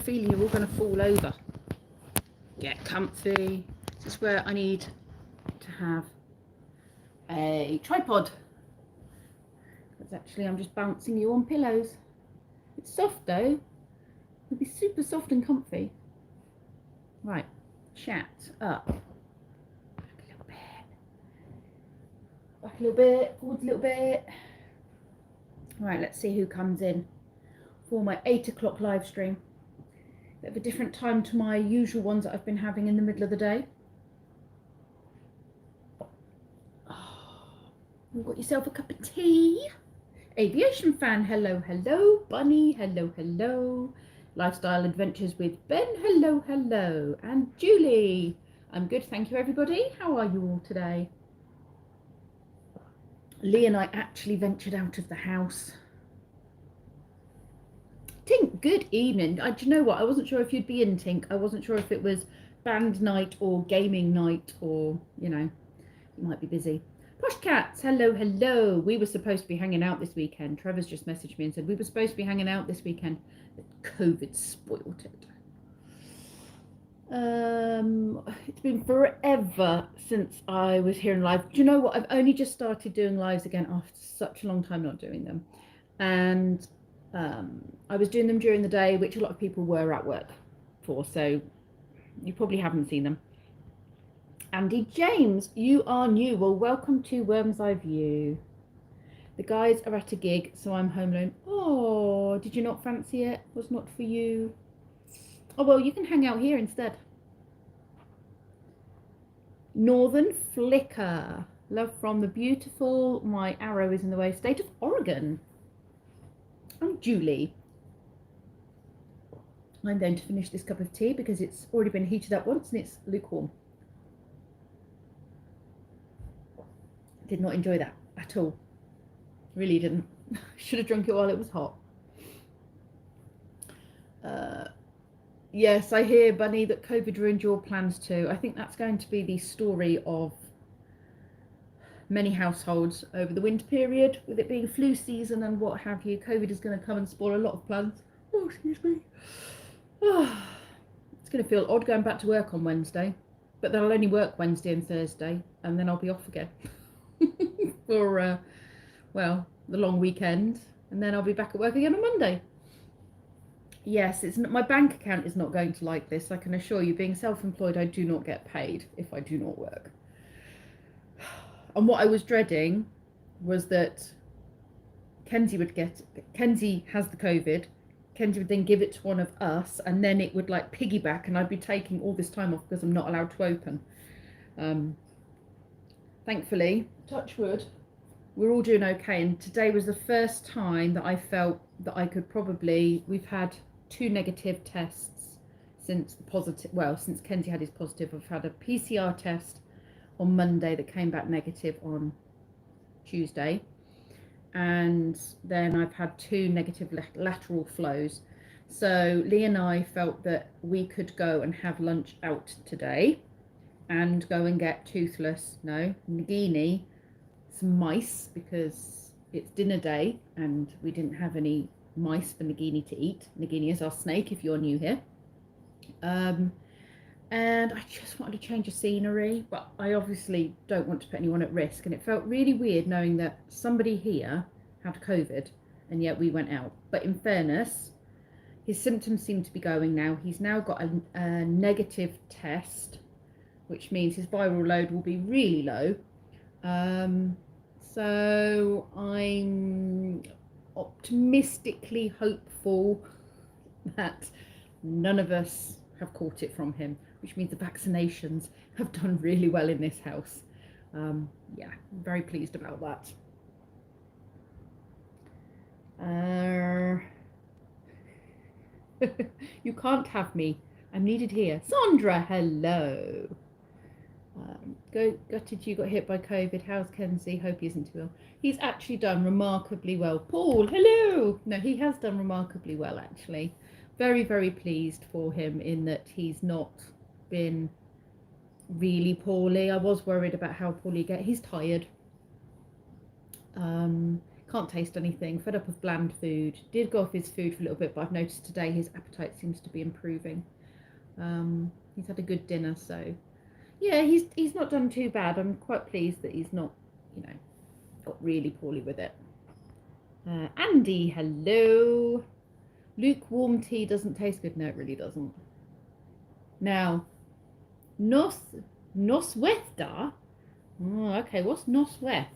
feeling you're all going to fall over. Get comfy. This is where I need to have a tripod. Because actually I'm just bouncing you on pillows. It's soft though. It'll be super soft and comfy. Right, chat up. Back a little bit. Back a little bit. Forwards a little bit. Right, let's see who comes in for my 8 o'clock live stream. Bit of a different time to my usual ones that I've been having in the middle of the day. You've got yourself a cup of tea. Aviation fan, hello, hello. Bunny, hello, hello. Lifestyle Adventures with Ben, hello, hello. And Julie, I'm good, thank you everybody. How are you all today? Lee and I actually ventured out of the house. Tink, good evening. Do you know what? I wasn't sure if you'd be in, Tink. I wasn't sure if it was band night or gaming night or, you know, you might be busy. Posh Cats, hello, hello. We were supposed to be hanging out this weekend. Trevor's just messaged me and said we were supposed to be hanging out this weekend, but COVID spoiled it. It's been forever since I was here in live. Do you know what? I've only just started doing lives again after such a long time not doing them. And I was doing them during the day, which a lot of people were at work for, so you probably haven't seen them. Andy James, you are new. Well, welcome to Worm's Eye View. The guys are at a gig, so I'm home alone. Oh, did you not fancy it? Was not for you. Oh, well, you can hang out here instead. Northern Flicker. Love from the beautiful, my arrow is in the way, state of Oregon. I'm Julie. I'm going to finish this cup of tea because it's already been heated up once and it's lukewarm. Did not enjoy that at all. Really didn't. Should have drunk it while it was hot. Yes, I hear, Bunny, that COVID ruined your plans too. I think that's going to be the story of many households over the winter period, with it being flu season and what have you. COVID is going to come and spoil a lot of plans. Oh, excuse me. Oh, it's going to feel odd going back to work on Wednesday, but then I'll only work Wednesday and Thursday, and then I'll be off again for, well, the long weekend, and then I'll be back at work again on Monday. Yes, it's not, my bank account is not going to like this. I can assure you, being self-employed, I do not get paid if I do not work. And what I was dreading was that Kenzie has the COVID, Kenzie would then give it to one of us, and then it would like piggyback, and I'd be taking all this time off because I'm not allowed to open. Thankfully, touch wood, we're all doing okay, and today was the first time that I felt that I could probably, we've had 2 negative tests since since Kenzie had his positive. I've had a PCR test on Monday that came back negative on Tuesday, and then I've had 2 negative lateral flows. So Lee and I felt that we could go and have lunch out today and go and get Nagini some mice, because it's dinner day and we didn't have any mice for Nagini to eat. Nagini is our snake, if you're new here. And I just wanted to change the scenery, but I obviously don't want to put anyone at risk, and it felt really weird knowing that somebody here had COVID and yet we went out. But in fairness, his symptoms seem to be going now. He's now got a negative test, which means his viral load will be really low. So I'm optimistically hopeful that none of us have caught it from him, which means the vaccinations have done really well in this house. Yeah, I'm very pleased about that. You can't have me. I'm needed here. Sandra, hello. Gutted you got hit by COVID. How's Kenzie? Hope he isn't too ill. He's actually done remarkably well. Paul, hello. No, he has done remarkably well, actually. Very, very pleased for him in that he's not been really poorly. I was worried about how poorly he get. He's tired. Can't taste anything, fed up of bland food. Did go off his food for a little bit, but I've noticed today his appetite seems to be improving. He's had a good dinner, so yeah, he's not done too bad. I'm quite pleased that he's not, you know, got really poorly with it. Andy, hello. Lukewarm tea doesn't taste good. No, it really doesn't. Now, nos wethda. Oh, okay, what's nos weth?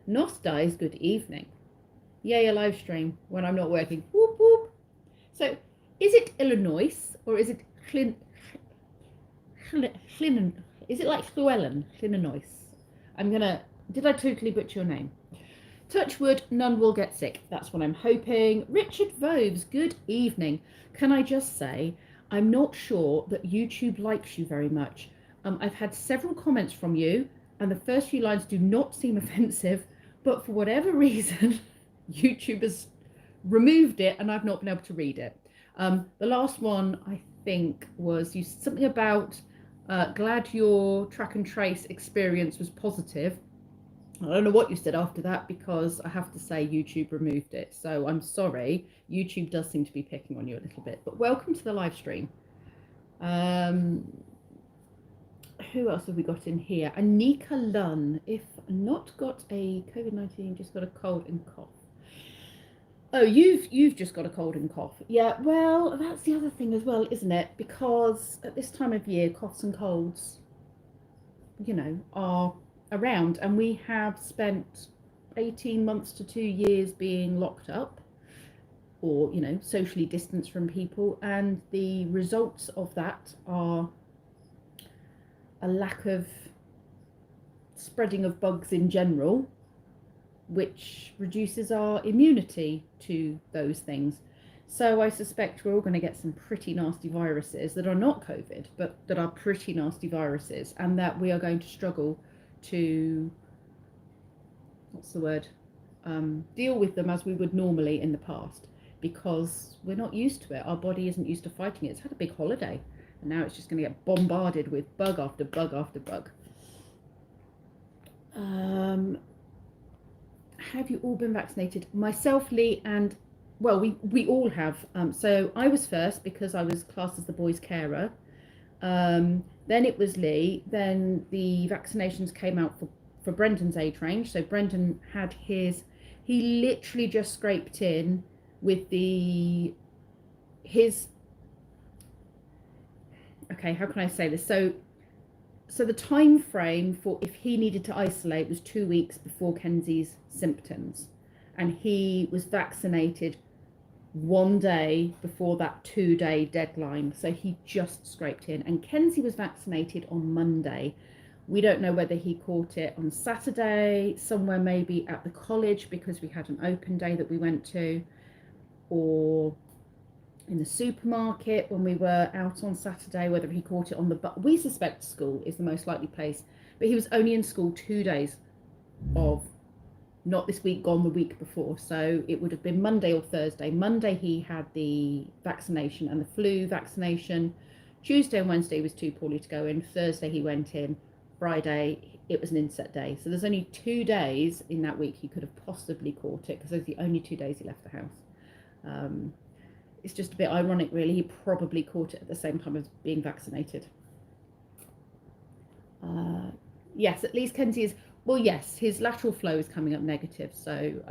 Nostda is good evening. Yay, a live stream when I'm not working. Whoop whoop. So, is it Illinois or is it is it like Llewellyn? Illinois? Did I totally butcher your name? Touch wood, none will get sick. That's what I'm hoping. Richard Voves, good evening. Can I just say, I'm not sure that YouTube likes you very much. I've had several comments from you, and the first few lines do not seem offensive, but for whatever reason, YouTube has removed it, and I've not been able to read it. The last one, I think, was something about glad your track and trace experience was positive. I don't know what you said after that, because I have to say YouTube removed it. So I'm sorry. YouTube does seem to be picking on you a little bit. But welcome to the live stream. Who else have we got in here? Anika Lunn. If not got a COVID-19, just got a cold and cough. Oh, you've just got a cold and cough. Yeah, well, that's the other thing as well, isn't it? Because at this time of year, coughs and colds, you know, are around, and we have spent 18 months to 2 years being locked up, or, you know, socially distanced from people, and the results of that are a lack of spreading of bugs in general, which reduces our immunity to those things. So I suspect we're all going to get some pretty nasty viruses that are not COVID, but that are pretty nasty viruses, and that we are going to struggle to, deal with them as we would normally in the past, because we're not used to it. Our body isn't used to fighting it. It's had a big holiday, and now it's just going to get bombarded with bug after bug after bug. Have you all been vaccinated? Myself, Lee, and well, we all have. So I was first because I was classed as the boys' carer. Then it was Lee. Then the vaccinations came out for Brendan's age range. So Brendan had his. He literally just scraped in with his. Okay, how can I say this? So the time frame for if he needed to isolate was 2 weeks before Kenzie's symptoms, and he was vaccinated 1 day before that 2-day deadline. So he just scraped in, and Kenzie was vaccinated on Monday. We don't know whether he caught it on Saturday, somewhere maybe at the college because we had an open day that we went to, or in the supermarket when we were out on Saturday, whether he caught it on the bus. We suspect school is the most likely place, but he was only in school 2 days of, not this week, gone the week before. So it would have been Monday or Thursday. Monday he had the vaccination and the flu vaccination. Tuesday and Wednesday he was too poorly to go in. Thursday he went in. Friday it was an inset day. So there's only 2 days in that week he could have possibly caught it, because those are the only 2 days he left the house. It's just a bit ironic, really. He probably caught it at the same time as being vaccinated. Yes, at least Kenzie is, well, yes, his lateral flow is coming up negative. So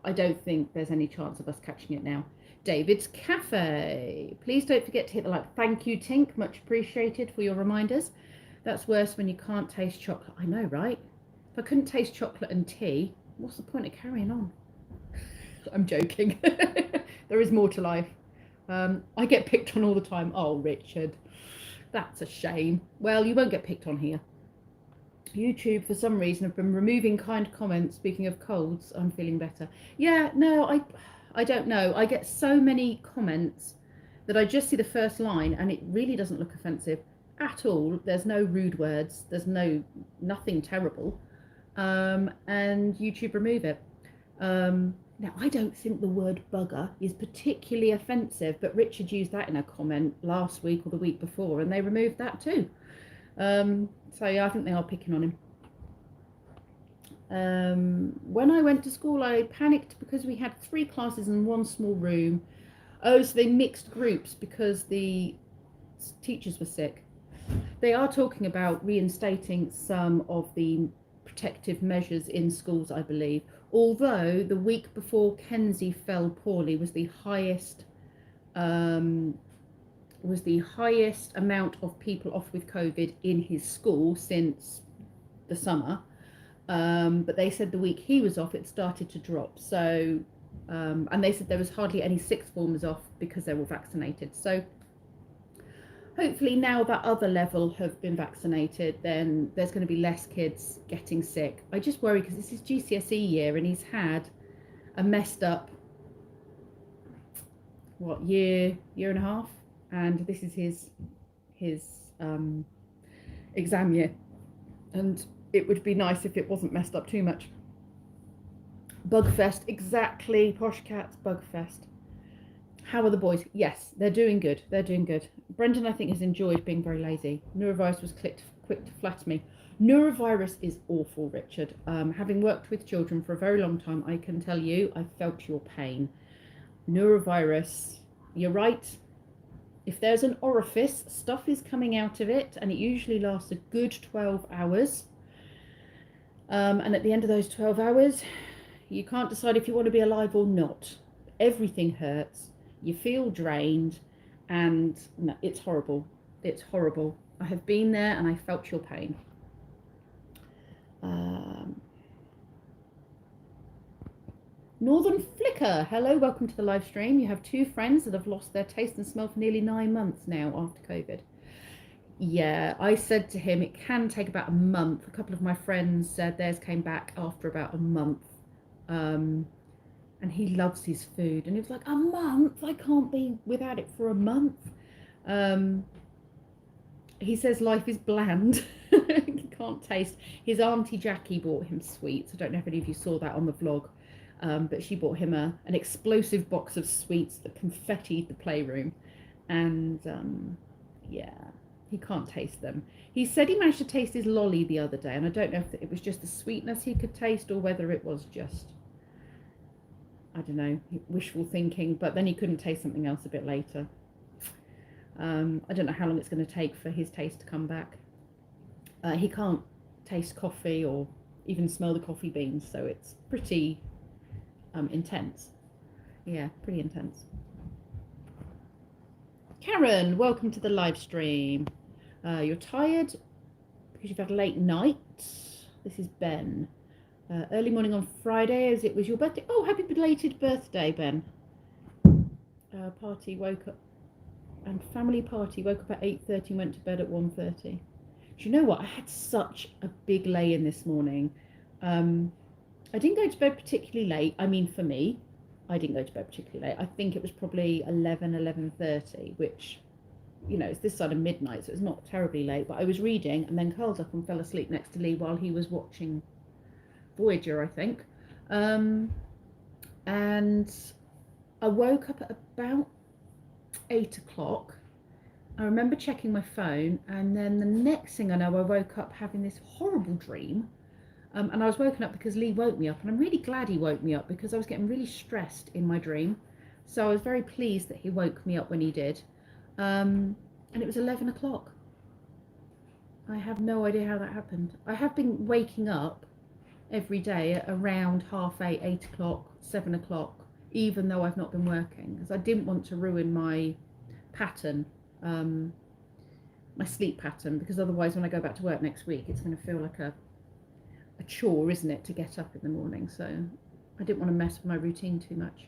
I don't think there's any chance of us catching it now. David's Cafe. Please don't forget to hit the like. Thank you, Tink. Much appreciated for your reminders. That's worse when you can't taste chocolate. I know, right? If I couldn't taste chocolate and tea, what's the point of carrying on? I'm joking. There is more to life. I get picked on all the time. Oh, Richard, that's a shame. Well, you won't get picked on here. YouTube, for some reason, have been removing kind comments. Speaking of colds, I'm feeling better. Yeah, no, I don't know. I get so many comments that I just see the first line and it really doesn't look offensive at all. There's no rude words. There's nothing terrible. And YouTube remove it. Now, I don't think the word bugger is particularly offensive, but Richard used that in a comment last week or the week before, and they removed that too. So, yeah, I think they are picking on When I went to school, I panicked because we had 3 classes in one small room. Oh, so they mixed groups because the teachers were sick. They are talking about reinstating some of the protective measures in schools, I believe. Although the week before Kenzie fell poorly was the highest amount of people off with COVID in his school since the summer. But they said the week he was off, it started to drop. So, and they said there was hardly any sixth formers off because they were vaccinated. So hopefully now that other level have been vaccinated, then there's going to be less kids getting sick. I just worry because this is GCSE year and he's had a messed up, year and a half, and this is his exam year, and it would be nice if it wasn't messed up too much. Bugfest, exactly, Posh Cats, Bugfest. How are the boys? Yes, they're doing good. They're doing good. Brendan, I think, has enjoyed being very lazy. Neurovirus was quick to flatter me. Neurovirus is awful, Richard. Having worked with children for a very long time, I can tell you, I felt your pain. Neurovirus, you're right. If there's an orifice, stuff is coming out of it, and it usually lasts a good 12 hours. And at the end of those 12 hours, you can't decide if you want to be alive or not. Everything hurts. You feel drained, and no, it's horrible. It's horrible. I have been there and I felt your pain. Northern Flicker, hello, welcome to the live stream. You have 2 friends that have lost their taste and smell for nearly 9 months now after COVID. Yeah, I said to him it can take about a month. A couple of my friends said theirs came back after about a month. And he loves his food, and he was like, a month? I can't be without it for a month. He says life is bland. He can't taste. His auntie Jackie bought him sweets. I don't know if any of you saw that on the vlog, but she bought him an explosive box of sweets that confettied the playroom, and yeah, he can't taste them. He said he managed to taste his lolly the other day, and I don't know if it was just the sweetness he could taste or whether it was just, I don't know, wishful thinking, but then he couldn't taste something else a bit later. I don't know how long it's going to take for his taste to come back. He can't taste coffee or even smell the coffee beans, so it's pretty intense. Yeah, pretty intense. Karen, welcome to the live stream. You're tired because you've had a late night. This is Ben. Early morning on Friday as it was your birthday. Oh, happy belated birthday, Ben. Party, woke up, and family party, woke up at 8:30 and went to bed at 1:30. Do you know what? I had such a big lay-in this morning. I didn't go to bed particularly late. I mean, for me, I didn't go to bed particularly late. I think it was probably 11:30, which, you know, it's this side of midnight, so it's not terribly late. But I was reading and then curled up and fell asleep next to Lee while he was watching Voyager, I think. And I woke up at about 8 o'clock. I remember checking my phone, and then the next thing I know, I woke up having this horrible dream. And I was woken up because Lee woke me up, and I'm really glad he woke me up because I was getting really stressed in my dream. So I was very pleased that he woke me up when he did. And it was 11 o'clock. I have no idea how that happened. I have been waking up every day at around 8:30, 8 o'clock, 7 o'clock, even though I've not been working, because I didn't want to ruin my pattern, my sleep pattern, because otherwise when I go back to work next week, it's going to feel like a chore, isn't it, to get up in the morning. So I didn't want to mess with my routine too much.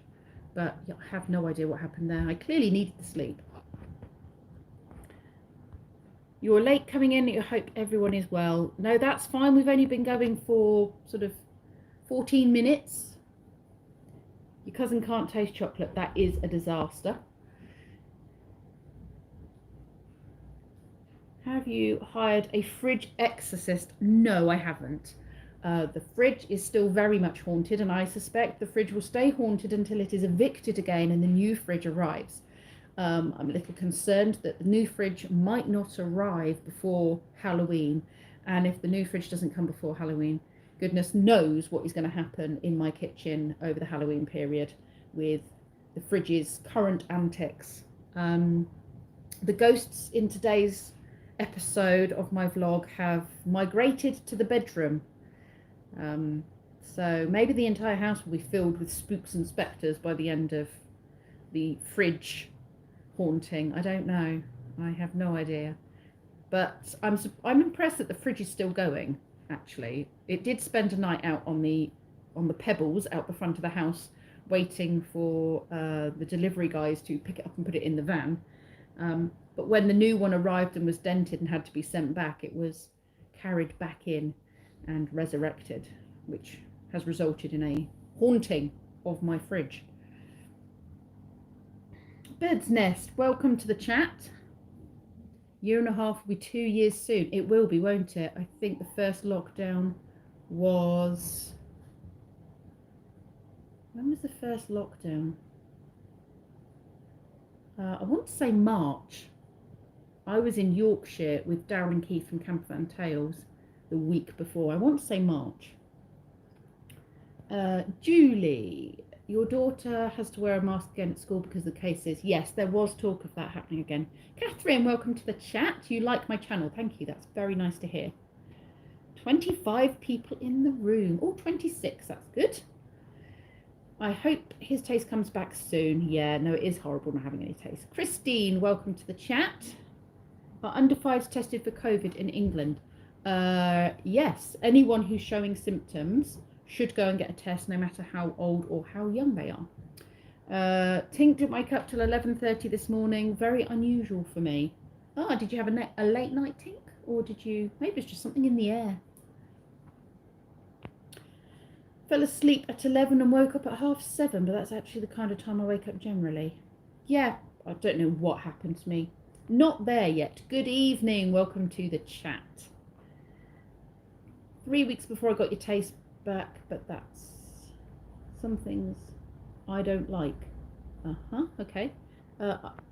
But yeah, I have no idea what happened there. I clearly needed the sleep. You're late coming in. I hope everyone is well. No, that's fine. We've only been going for sort of 14 minutes. Your cousin can't taste chocolate. That is a disaster. Have you hired a fridge exorcist? No, I haven't. The fridge is still very much haunted, and I suspect the fridge will stay haunted until it is evicted again and the new fridge arrives. I'm a little concerned that the new fridge might not arrive before Halloween, and if the new fridge doesn't come before Halloween, goodness knows what is going to happen in my kitchen over the Halloween period with the fridge's current antics. The ghosts in today's episode of my vlog have migrated to the bedroom. So maybe the entire house will be filled with spooks and spectres by the end of the fridge haunting. I don't know. I have no idea. But I'm impressed that the fridge is still going, actually. It did spend a night out on the pebbles out the front of the house, waiting for the delivery guys to pick it up and put it in the van. But when the new one arrived and was dented and had to be sent back, it was carried back in and resurrected, which has resulted in a haunting of my fridge. Bird's Nest, welcome to the chat. 1.5 will be 2 years soon. It will be, won't it? I think the first lockdown was... When was the first lockdown? I want to say March. I was in Yorkshire with Darren and Keith from Campervan Tales the week before. I want to say March. Julie, your daughter has to wear a mask again at school because of the cases. Yes, there was talk of that happening again. Catherine, welcome to the chat. You like my channel. Thank you. That's very nice to hear. 25 people in the room. Oh, 26. That's good. I hope his taste comes back soon. Yeah, no, it is horrible not having any taste. Christine, welcome to the chat. Are under fives tested for COVID in England? Yes, anyone who's showing symptoms should go and get a test, no matter how old or how young they are. Tink didn't wake up till 11:30 this morning. Very unusual for me. Oh, did you have a late night, Tink? Or did you, maybe it's just something in the air. Fell asleep at 11 and woke up at 7:30, but that's actually the kind of time I wake up generally. Yeah, I don't know what happened to me. Not there yet. Good evening. Welcome to the chat. 3 weeks before I got your taste back, but that's some things I don't like. Okay.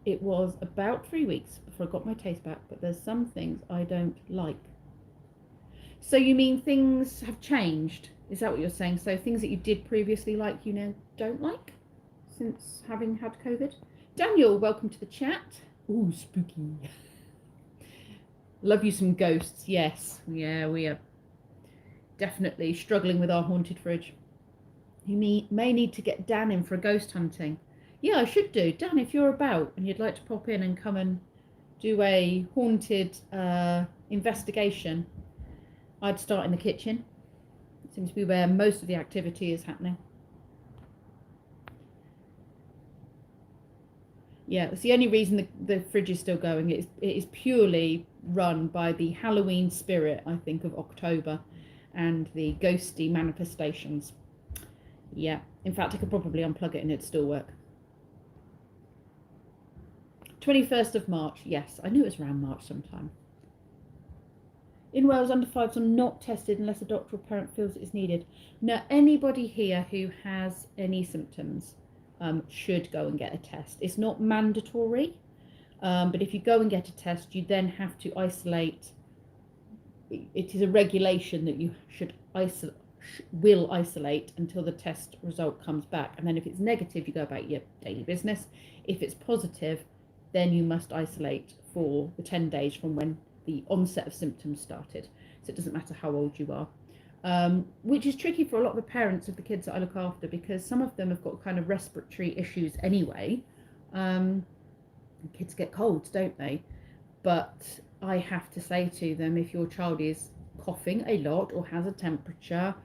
It was about 3 weeks before I got my taste back, but there's some things I don't like. So you mean things have changed? Is that what you're saying? So things that you did previously like, you now don't like since having had COVID? Daniel, welcome to the chat. Ooh, spooky. Love you some ghosts. Yes. Yeah, we are definitely struggling with our haunted fridge. You may need to get Dan in for a ghost hunting. Yeah, I should do. Dan, if you're about and you'd like to pop in and come and do a haunted investigation, I'd start in the kitchen. It seems to be where most of the activity is happening. Yeah, it's the only reason the fridge is still going. It is purely run by the Halloween spirit, I think, of October and the ghosty manifestations. Yeah, in fact, I could probably unplug it and it'd still work. 21st of March, yes, I knew it was around March sometime. In Wales, under fives are not tested unless a doctor or parent feels it is needed. Now, anybody here who has any symptoms should go and get a test. It's not mandatory, but if you go and get a test, you then have to isolate. It is a regulation that you will isolate until the test result comes back. And then if it's negative, you go about your daily business. If it's positive, then you must isolate for the 10 days from when the onset of symptoms started. So it doesn't matter how old you are. Which is tricky for a lot of the parents of the kids that I look after, because some of them have got kind of respiratory issues anyway. Kids get colds, don't they? But I have to say to them, if your child is coughing a lot or has a temperature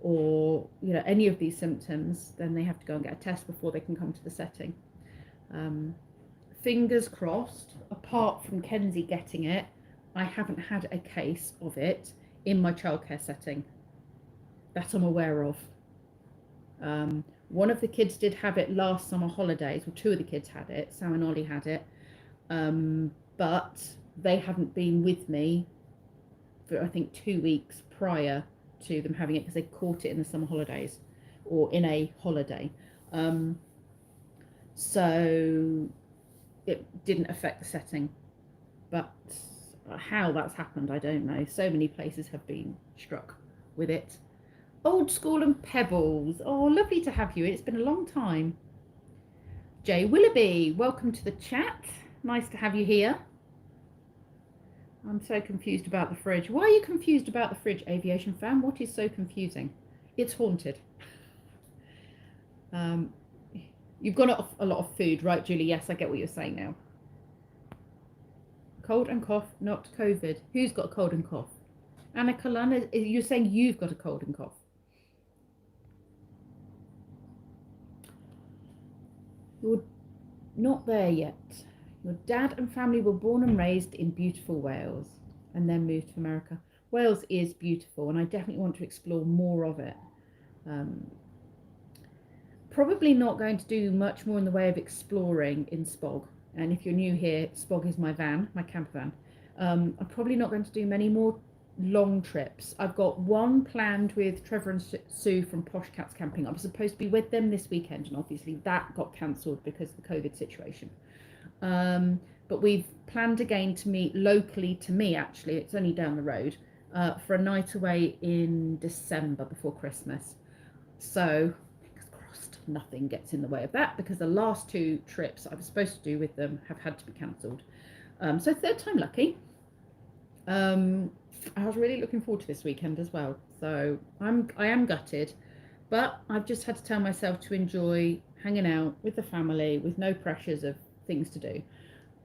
or any of these symptoms, then they have to go and get a test before they can come to the setting. Fingers crossed, apart from Kenzie getting it, I haven't had a case of it in my childcare setting that I'm aware of. One of the kids did have it last summer holidays, well, two of the kids had it, Sam and Ollie had it, but they hadn't been with me for I think 2 weeks prior to them having it, because they caught it in the summer holidays or in a holiday. So it didn't affect the setting, but how that's happened, I don't know. So many places have been struck with it. Old School and Pebbles. Oh, lovely to have you. It's been a long time. Jay Willoughby, welcome to the chat. Nice to have you here. I'm so confused about the fridge. Why are you confused about the fridge, Aviation Fan? What is so confusing? It's haunted. You've got a lot of food, right, Julie? Yes, I get what you're saying now. Cold and cough, not COVID. Who's got a cold and cough? Anna Kalana, you're saying you've got a cold and cough. You're not there yet. Your dad and family were born and raised in beautiful Wales and then moved to America. Wales is beautiful and I definitely want to explore more of it. Probably not going to do much more in the way of exploring in Spog. And if you're new here, Spog is my van, my camper van. I'm probably not going to do many more long trips. I've got one planned with Trevor and Sue from Posh Cats Camping. I was supposed to be with them this weekend and obviously that got cancelled because of the COVID situation. But we've planned again to meet locally to me, actually, it's only down the road, for a night away in December before Christmas. So fingers crossed nothing gets in the way of that because the last two trips I was supposed to do with them have had to be cancelled. So third time lucky. I was really looking forward to this weekend as well. So I am gutted, but I've just had to tell myself to enjoy hanging out with the family with no pressures of things to do.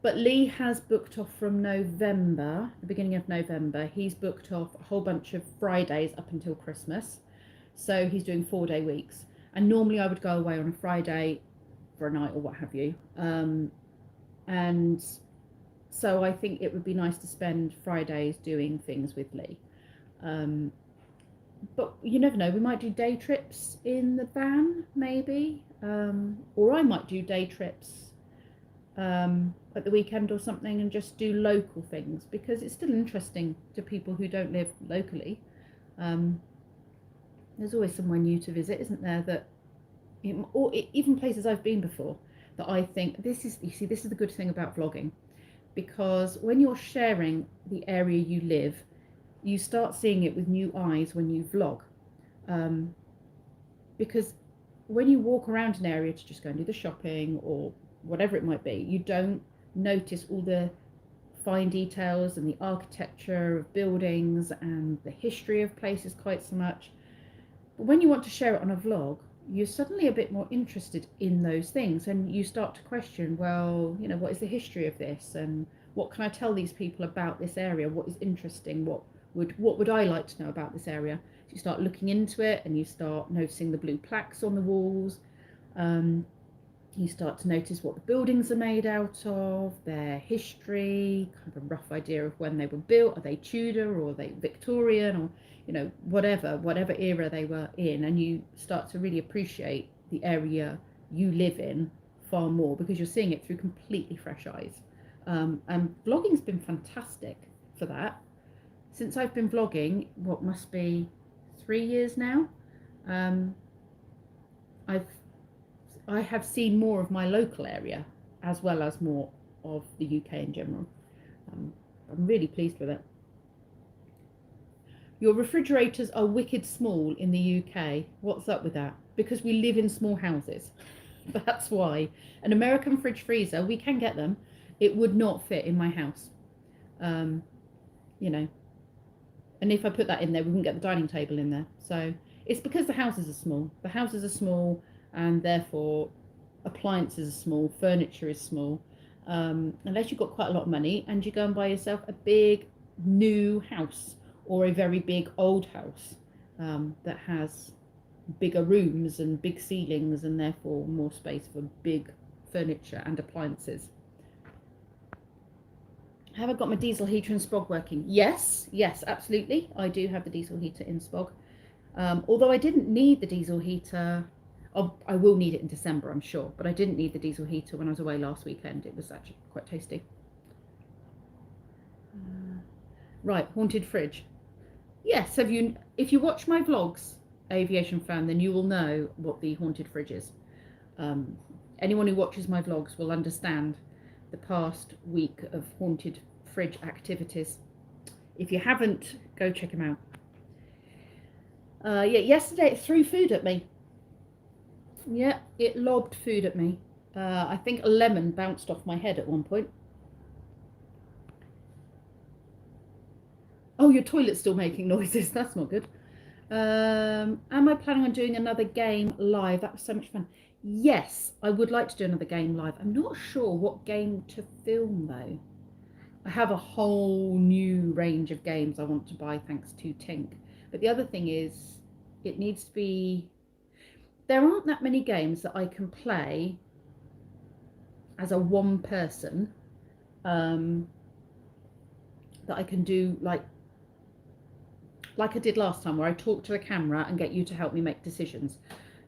But Lee has booked off from November, the beginning of November. He's booked off a whole bunch of Fridays up until Christmas. So he's doing 4-day weeks. And normally I would go away on a Friday for a night or what have you. And so I think it would be nice to spend Fridays doing things with Lee. But you never know, we might do day trips in the van, maybe. Or I might do day trips at the weekend or something and just do local things because it's still interesting to people who don't live locally. There's always somewhere new to visit, isn't there? That, or even places I've been before that I think this is the good thing about vlogging, because when you're sharing the area you live, you start seeing it with new eyes when you vlog. Because when you walk around an area to just go and do the shopping or whatever it might be, you don't notice all the fine details and the architecture of buildings and the history of places quite so much. But when you want to share it on a vlog, you're suddenly a bit more interested in those things and you start to question, well, you know, what is the history of this and what can I tell these people about this area? What is interesting? What would I like to know about this area? So you start looking into it and you start noticing the blue plaques on the walls. You start to notice what the buildings are made out of, their history, kind of a rough idea of when they were built. Are they Tudor or are they Victorian or, you know, whatever era they were in, and you start to really appreciate the area you live in far more because you're seeing it through completely fresh eyes. And vlogging's been fantastic for that. Since I've been vlogging, what must be 3 years now, I have seen more of my local area as well as more of the UK in general. I'm really pleased with it. Your refrigerators are wicked small in the UK. What's up with that? Because we live in small houses. That's why. An American fridge freezer, we can get them. It would not fit in my house. You know. And if I put that in there, we wouldn't get the dining table in there. So it's because the houses are small. The houses are small and therefore appliances are small, furniture is small. Unless you've got quite a lot of money and you go and buy yourself a big new house or a very big old house that has bigger rooms and big ceilings and therefore more space for big furniture and appliances. Have I got my diesel heater in Spog working? Yes, absolutely. I do have the diesel heater in Spog. Although I didn't need the diesel heater, I will need it in December, I'm sure, but I didn't need the diesel heater when I was away last weekend. It was actually quite tasty. Right, haunted fridge. Yes, if you watch my vlogs, Aviation Fan, then you will know what the haunted fridge is. Anyone who watches my vlogs will understand the past week of haunted fridge activities. If you haven't, go check them out. Yeah, yesterday it threw food at me. Yeah, it lobbed food at me. I think a lemon bounced off my head at one point. Oh, your toilet's still making noises. That's not good. Am I planning on doing another game live? That was so much fun. Yes, I would like to do another game live. I'm not sure what game to film though. I have a whole new range of games I want to buy thanks to Tink. But the other thing is, it needs to be... There aren't that many games that I can play as a one person that I can do like I did last time, where I talk to the camera and get you to help me make decisions.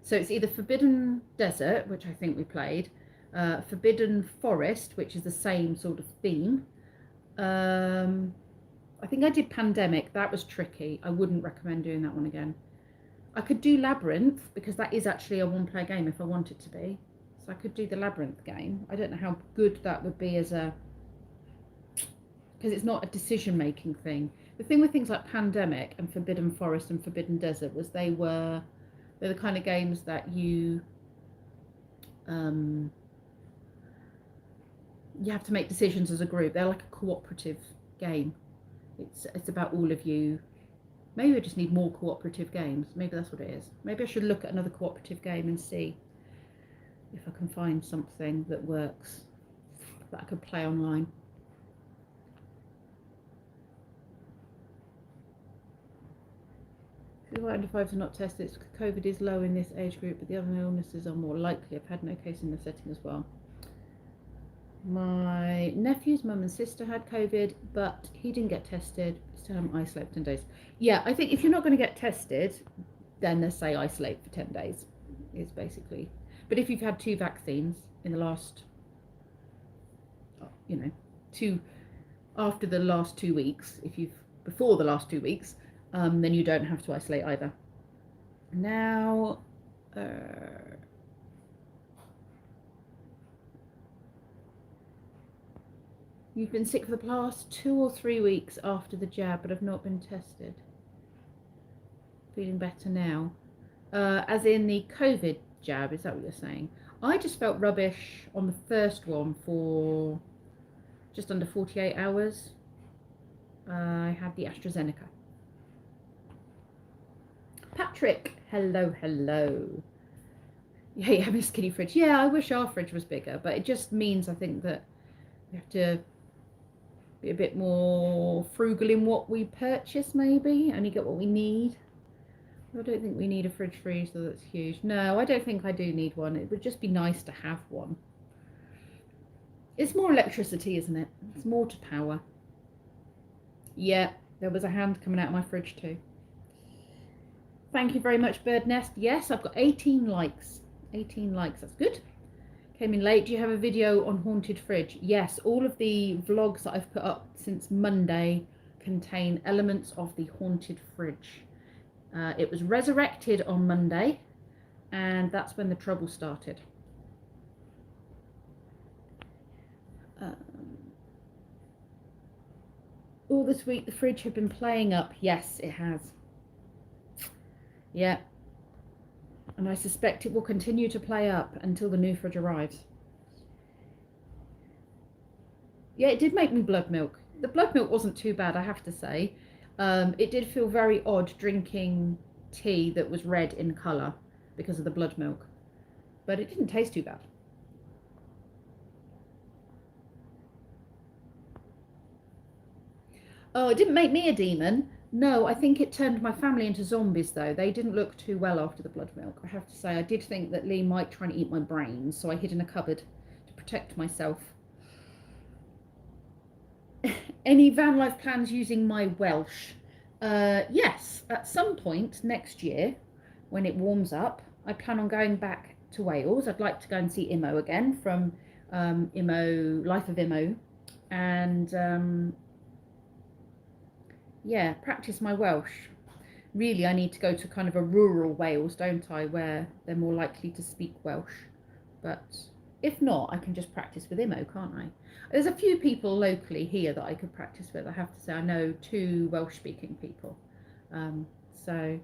So it's either Forbidden Desert, which I think we played, Forbidden Forest, which is the same sort of theme. I think I did Pandemic. That was tricky. I wouldn't recommend doing that one again. I could do Labyrinth, because that is actually a one-player game if I want it to be. So I could do the Labyrinth game. I don't know how good that would be as a... because it's not a decision-making thing. The thing with things like Pandemic and Forbidden Forest and Forbidden Desert was they're the kind of games that you have to make decisions as a group. They're like a cooperative game. It's about all of you. Maybe we just need more cooperative games. Maybe that's what it is. Maybe I should look at another cooperative game and see if I can find something that works, that I could play online. Why under 5s are not tested? COVID is low in this age group, but the other illnesses are more likely. I've had no case in the setting as well. My nephew's mum and sister had COVID, but he didn't get tested. Still haven't isolated for 10 days. Yeah, I think if you're not going to get tested, then let's say isolate for 10 days is basically. But if you've had 2 vaccines in the last, you know, after the last 2 weeks, before the last 2 weeks, then you don't have to isolate either. Now, you've been sick for the past 2 or 3 weeks after the jab, but have not been tested. Feeling better now. As in the COVID jab, is that what you're saying? I just felt rubbish on the first one for just under 48 hours. I had the AstraZeneca. Patrick, hello. Yeah, you have a skinny fridge. Yeah, I wish our fridge was bigger, but it just means I think that we have to be a bit more frugal in what we purchase, maybe. Only get what we need. I don't think we need a fridge freezer that's huge. No, I don't think I do need one. It would just be nice to have one. It's more electricity, isn't it? It's more to power. Yeah, there was a hand coming out of my fridge too. Thank you very much, Bird Nest. Yes, I've got 18 likes. 18 likes, that's good. Came in late. Do you have a video on Haunted Fridge? Yes, all of the vlogs that I've put up since Monday contain elements of the Haunted Fridge. It was resurrected on Monday, and that's when the trouble started. All this week the fridge had been playing up. Yes, it has. Yeah. And I suspect it will continue to play up until the new fridge arrives. Yeah, it did make me blood milk. The blood milk wasn't too bad, I have to say. It did feel very odd drinking tea that was red in colour because of the blood milk. But it didn't taste too bad. Oh, it didn't make me a demon. No, I think it turned my family into zombies, though. They didn't look too well after the blood milk, I have to say. I did think that Lee might try and eat my brains, so I hid in a cupboard to protect myself. Any van life plans using my Welsh? Yes, at some point next year, when it warms up, I plan on going back to Wales. I'd like to go and see Imo again from Life of Imo, and yeah, practice my Welsh. Really, I need to go to kind of a rural Wales, don't I, where they're more likely to speak Welsh. But if not, I can just practice with Imo, can't I? There's a few people locally here that I could practice with, I have to say. I know 2 Welsh-speaking people. So,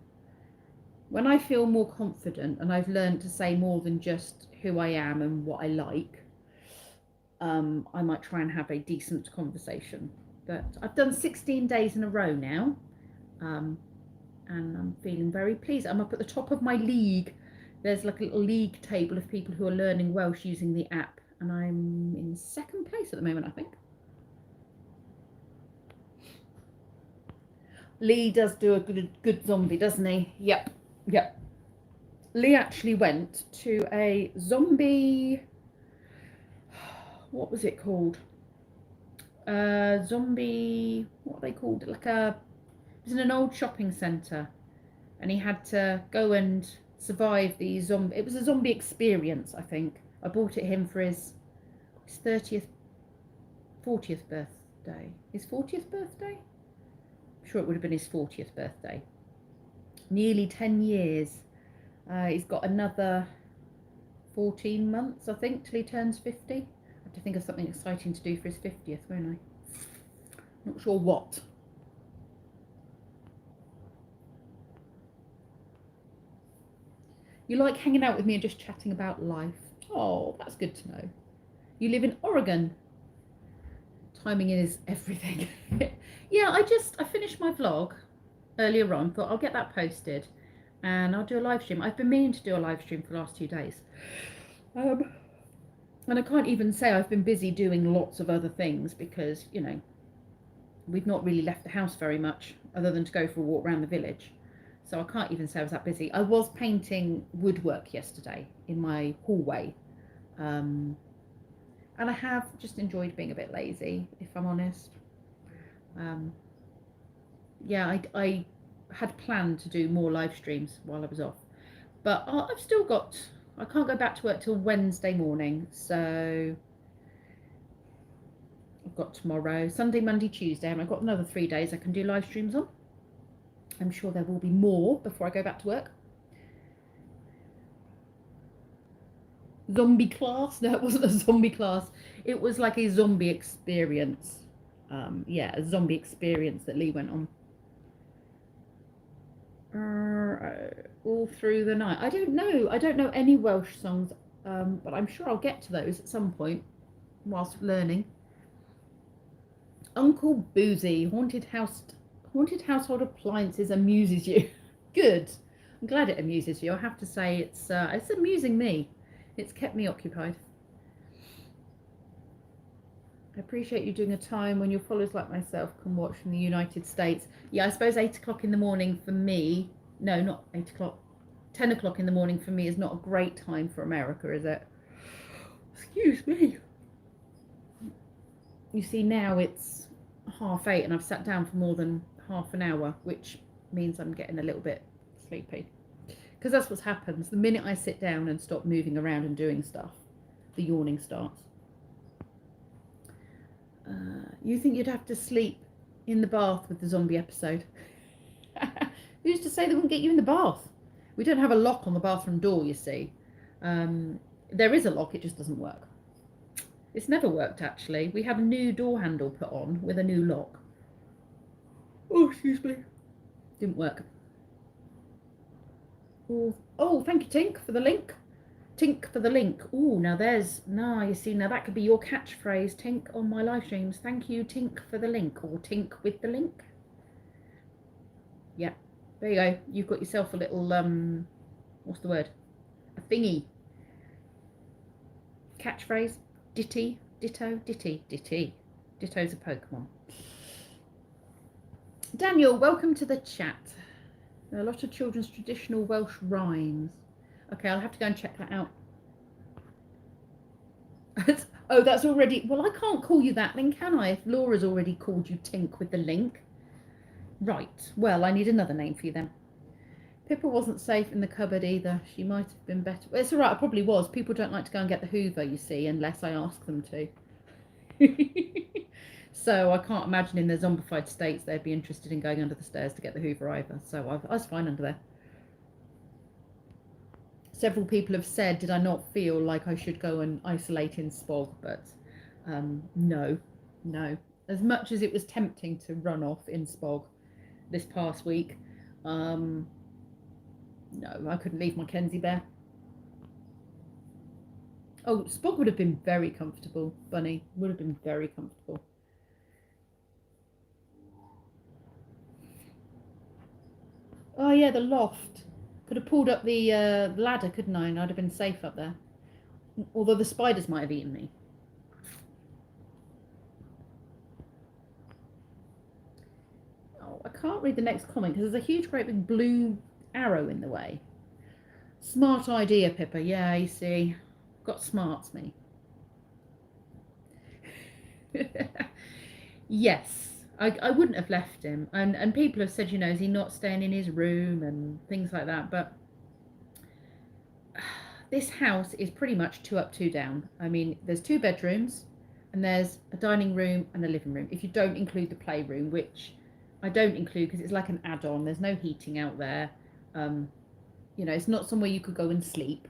when I feel more confident and I've learned to say more than just who I am and what I like, I might try and have a decent conversation. But I've done 16 days in a row now, and I'm feeling very pleased. I'm up at the top of my league. There's like a little league table of people who are learning Welsh using the app, and I'm in second place at the moment, I think. Lee does do a good zombie, doesn't he? Yep. Lee actually went to a zombie, what was it called? Zombie, what are they called? Like it was in an old shopping centre, and he had to go and survive the zombie. It was a zombie experience, I think. I bought it him for his 40th birthday. His 40th birthday? I'm sure it would have been his 40th birthday. Nearly 10 years. He's got another 14 months, I think, till he turns 50. I have to think of something exciting to do for his 50th, won't I? Not sure what. You like hanging out with me and just chatting about life. Oh, that's good to know. You live in Oregon. Timing is everything. Yeah, I finished my vlog earlier on. Thought I'll get that posted and I'll do a live stream. I've been meaning to do a live stream for the last 2 days. And I can't even say I've been busy doing lots of other things because, you know, we've not really left the house very much other than to go for a walk around the village. So I can't even say I was that busy. I was painting woodwork yesterday in my hallway. And I have just enjoyed being a bit lazy, if I'm honest. Yeah, I had planned to do more live streams while I was off. But I've still got, I can't go back to work till Wednesday morning. So I've got tomorrow, Sunday, Monday, Tuesday, and I've got another 3 days I can do live streams on. I'm sure there will be more before I go back to work. Zombie class? No, it wasn't a zombie class. It was like a zombie experience. Yeah, a zombie experience that Lee went on. All through the night. I don't know any Welsh songs, but I'm sure I'll get to those at some point whilst learning. Uncle Boozy, haunted household appliances amuses you. Good. I'm glad it amuses you. I have to say it's amusing me. It's kept me occupied. I appreciate you doing a time when your followers like myself can watch from the United States. Yeah, I suppose 8 o'clock in the morning for me, no, not 8 o'clock, 10 o'clock in the morning for me is not a great time for America, is it? Excuse me. You see, now it's 8:30 and I've sat down for more than half an hour, which means I'm getting a little bit sleepy. Because that's what happens. The minute I sit down and stop moving around and doing stuff, the yawning starts. You think you'd have to sleep in the bath with the zombie episode? Who's to say they wouldn't get you in the bath? We don't have a lock on the bathroom door, you see. There is a lock, it just doesn't work. It's never worked, actually. We had a new door handle put on with a new lock. Oh, excuse me. Didn't work. Oh, thank you, Tink, for the link. Tink for the link. Oh, now you see, now that could be your catchphrase, Tink, on my live streams. Thank you, Tink, for the link, or Tink with the link. Yeah, there you go. You've got yourself a little, what's the word? A thingy. Catchphrase. Ditty. Ditto. Ditty. Ditty. Ditto's a Pokemon. Daniel, welcome to the chat. There are a lot of children's traditional Welsh rhymes. Okay, I'll have to go and check that out. Oh, that's already... Well, I can't call you that then, can I? If Laura's already called you Tink with the link. Right. Well, I need another name for you then. Pippa wasn't safe in the cupboard either. She might have been better. Well, it's all right. I probably was. People don't like to go and get the Hoover, you see, unless I ask them to. So I can't imagine in their zombified states they'd be interested in going under the stairs to get the Hoover either. So I was fine under there. Several people have said, did I not feel like I should go and isolate in Spog? But no. As much as it was tempting to run off in Spog this past week, No, I couldn't leave my Kenzie bear. Oh, Spog would have been very comfortable. Bunny would have been very comfortable. Oh yeah, the loft. Could have pulled up the ladder, couldn't I? And I'd have been safe up there. Although the spiders might have eaten me. Oh, I can't read the next comment because there's a huge, great big blue arrow in the way. Smart idea, Pippa. Yeah, you see. Got smarts, me. Yes. I wouldn't have left him. And people have said, you know, is he not staying in his room and things like that. But this house is pretty much 2 up, 2 down. I mean, there's 2 bedrooms and there's a dining room and a living room. If you don't include the playroom, which I don't include because it's like an add-on. There's no heating out there. You know, it's not somewhere you could go and sleep.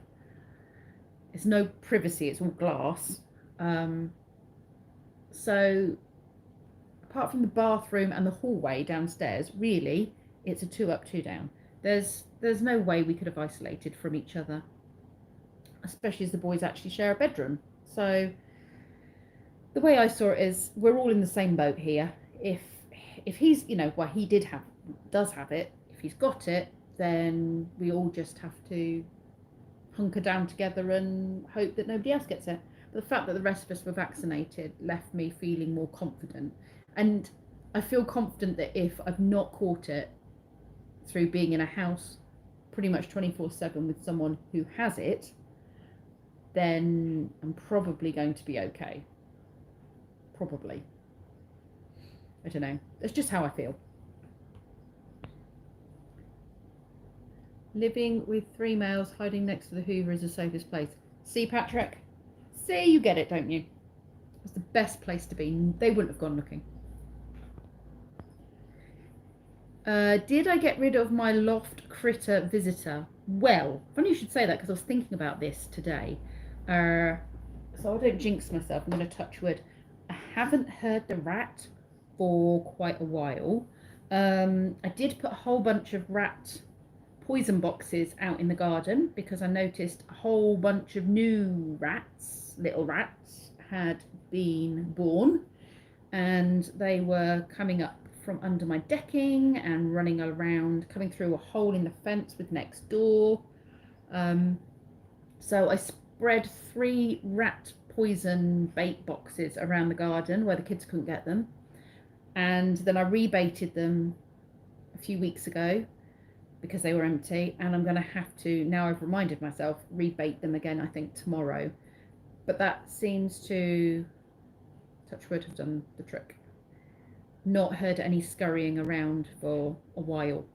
It's no privacy. It's all glass. So apart from the bathroom and the hallway downstairs, really, it's a 2 up, 2 down. There's no way we could have isolated from each other, especially as the boys actually share a bedroom. So the way I saw it is we're all in the same boat here. If he's, you know, well, he does have it. If he's got it, then we all just have to hunker down together and hope that nobody else gets it. But the fact that the rest of us were vaccinated left me feeling more confident. And I feel confident that if I've not caught it through being in a house pretty much 24/7 with someone who has it, then I'm probably going to be okay. Probably. I don't know. That's just how I feel. Living with 3 males hiding next to the Hoover is the safest place. See, Patrick? See, you get it, don't you? It's the best place to be. They wouldn't have gone looking. Did I get rid of my loft critter visitor? Well, funny you should say that because I was thinking about this today. So I don't jinx myself. I'm going to touch wood. I haven't heard the rat for quite a while. I did put a whole bunch of rat poison boxes out in the garden because I noticed a whole bunch of new rats, little rats, had been born, and they were coming up from under my decking and running around, coming through a hole in the fence with next door. So I spread 3 rat poison bait boxes around the garden where the kids couldn't get them, and then I rebaited them a few weeks ago because they were empty, and I'm going to have to, now I've reminded myself, rebait them again, I think tomorrow. But that seems to, touch wood, have done the trick. Not heard any scurrying around for a while.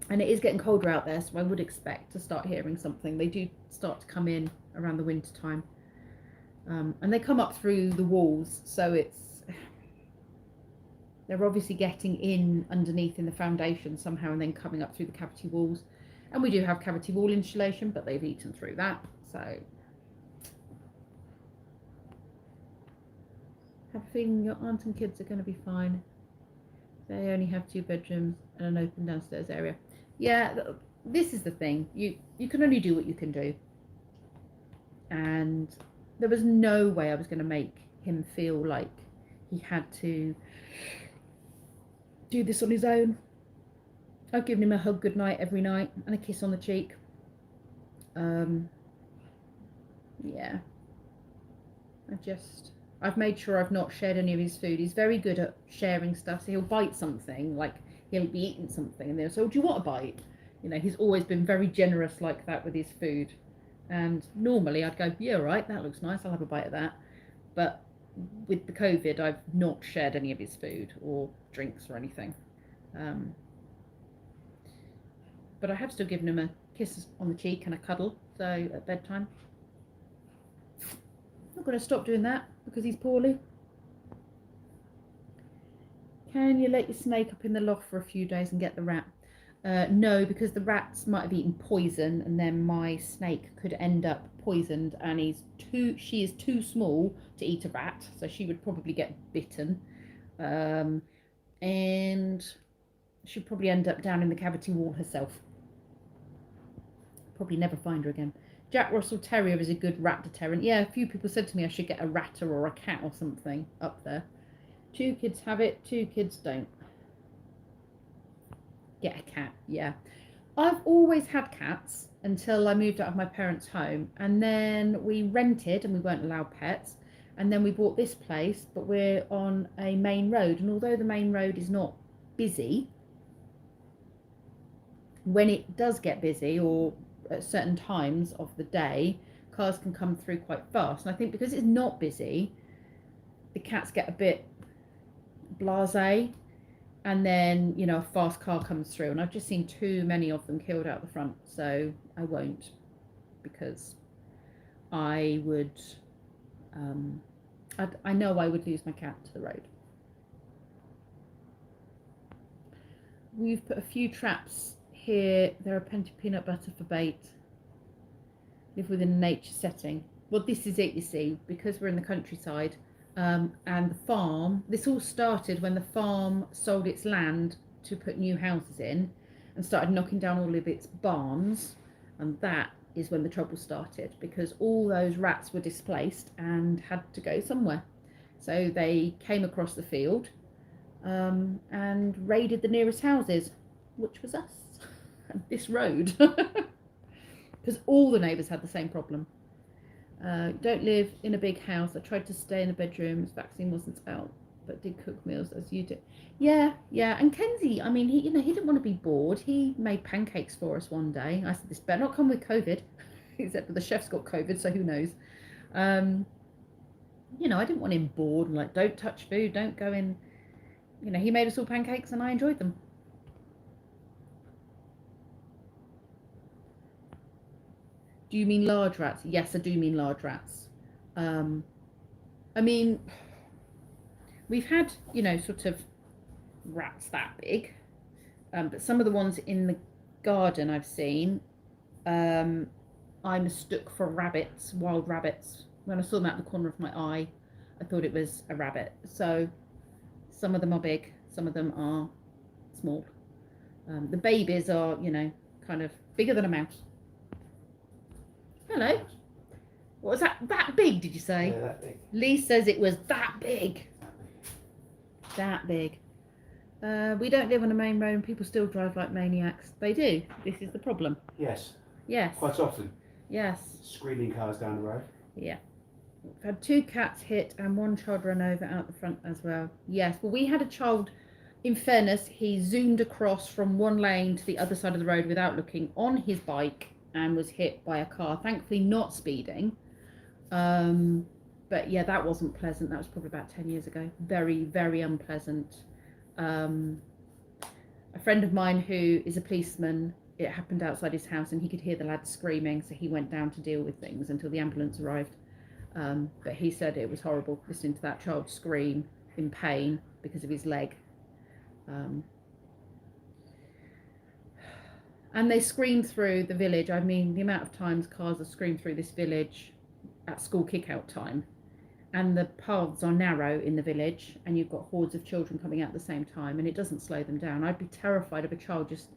And it is getting colder out there, so I would expect to start hearing something. They do start to come in around the winter time. And they come up through the walls, so they're obviously getting in underneath in the foundation somehow and then coming up through the cavity walls. And we do have cavity wall insulation, but they've eaten through that. So I have a feeling your aunt and kids are going to be fine. They only have 2 bedrooms and an open downstairs area. Yeah, this is the thing. You can only do what you can do. And there was no way I was going to make him feel like he had to do this on his own. I've given him a hug goodnight every night and a kiss on the cheek. Yeah. I've made sure I've not shared any of his food. He's very good at sharing stuff. So he'll bite something, like he'll be eating something and they'll say, oh, do you want a bite? You know, he's always been very generous like that with his food. And normally I'd go, yeah, right, that looks nice, I'll have a bite of that. But with the COVID, I've not shared any of his food or drinks or anything. But I have still given him a kiss on the cheek and a cuddle, so at bedtime. I'm not going to stop doing that because he's poorly. Can you let your snake up in the loft for a few days and get the rat? No, because the rats might have eaten poison and then my snake could end up poisoned, and she is too small to eat a rat, so she would probably get bitten. And she'd probably end up down in the cavity wall herself. probably never find her again. Jack Russell Terrier is a good rat deterrent. Yeah, a few people said to me I should get a ratter or a cat or something up there. 2 kids have it, 2 kids don't. Get a cat, yeah. I've always had cats until I moved out of my parents' home, and then we rented and we weren't allowed pets, and then we bought this place, but we're on a main road, and although the main road is not busy, when it does get busy or at certain times of the day, cars can come through quite fast. And I think because it's not busy, the cats get a bit blasé, and then, you know, a fast car comes through, and I've just seen too many of them killed out the front, so I won't, because I would, I know I would lose my cat to the road. We've put a few traps here. There are plenty of peanut butter for bait. Live within a nature setting. Well, this is it, you see, because we're in the countryside. And the farm, this all started when the farm sold its land to put new houses in and started knocking down all of its barns, and that is when the trouble started, because all those rats were displaced and had to go somewhere. So they came across the field and raided the nearest houses, which was us, and this road, because all the neighbours had the same problem. Don't live in a big house. I tried to stay in the bedrooms. Vaccine wasn't out, but did cook meals as you do. Yeah. And Kenzie, I mean, he didn't want to be bored. He made pancakes for us one day. I said, this better not come with COVID, except for the chef's got COVID, so who knows. You know, I didn't want him bored and like, don't touch food, don't go in. You know, he made us all pancakes and I enjoyed them. Do you mean large rats? Yes, I do mean large rats. I mean, we've had, you know, sort of rats that big, but some of the ones in the garden I've seen, I mistook for rabbits, wild rabbits. When I saw them out the corner of my eye, I thought it was a rabbit. So some of them are big, some of them are small. The babies are, you know, kind of bigger than a mouse. Hello. What was that? That big, did you say? Yeah, that big. Lee says it was that big. That big. We don't live on a main road and people still drive like maniacs. They do. This is the problem. Yes. Yes. Quite often. Yes. Screaming cars down the road. Yeah. We've had 2 cats hit and 1 child run over out the front as well. Yes. Well, we had a child, in fairness, he zoomed across from one lane to the other side of the road without looking on his bike and was hit by a car, thankfully not speeding. But yeah, that wasn't pleasant. That was probably about 10 years ago. Very, very unpleasant. A friend of mine who is a policeman, it happened outside his house and he could hear the lads screaming, so he went down to deal with things until the ambulance arrived. But he said it was horrible listening to that child scream in pain because of his leg. And they scream through the village. I mean, the amount of times cars have screamed through this village at school kick-out time. And the paths are narrow in the village, and you've got hordes of children coming out at the same time, and it doesn't slow them down. I'd be terrified of a child just...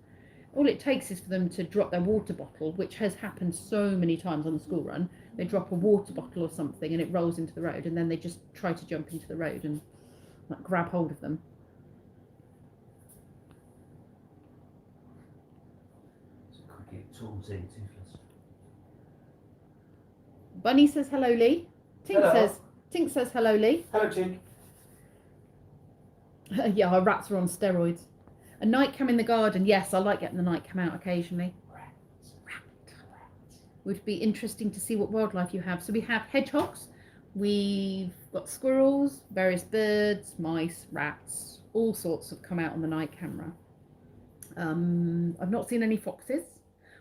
All it takes is for them to drop their water bottle, which has happened so many times on the school run. They drop a water bottle or something, and it rolls into the road, and then they just try to jump into the road and like, grab hold of them. Bunny says hello, Lee. Tink says hello, Lee. Hello, Tink. Yeah, our rats are on steroids. A night cam in the garden. Yes, I like getting the night cam out occasionally. Rat. Would be interesting to see what wildlife you have. So we have hedgehogs, we've got squirrels, various birds, mice, rats, all sorts have come out on the night camera. I've not seen any foxes.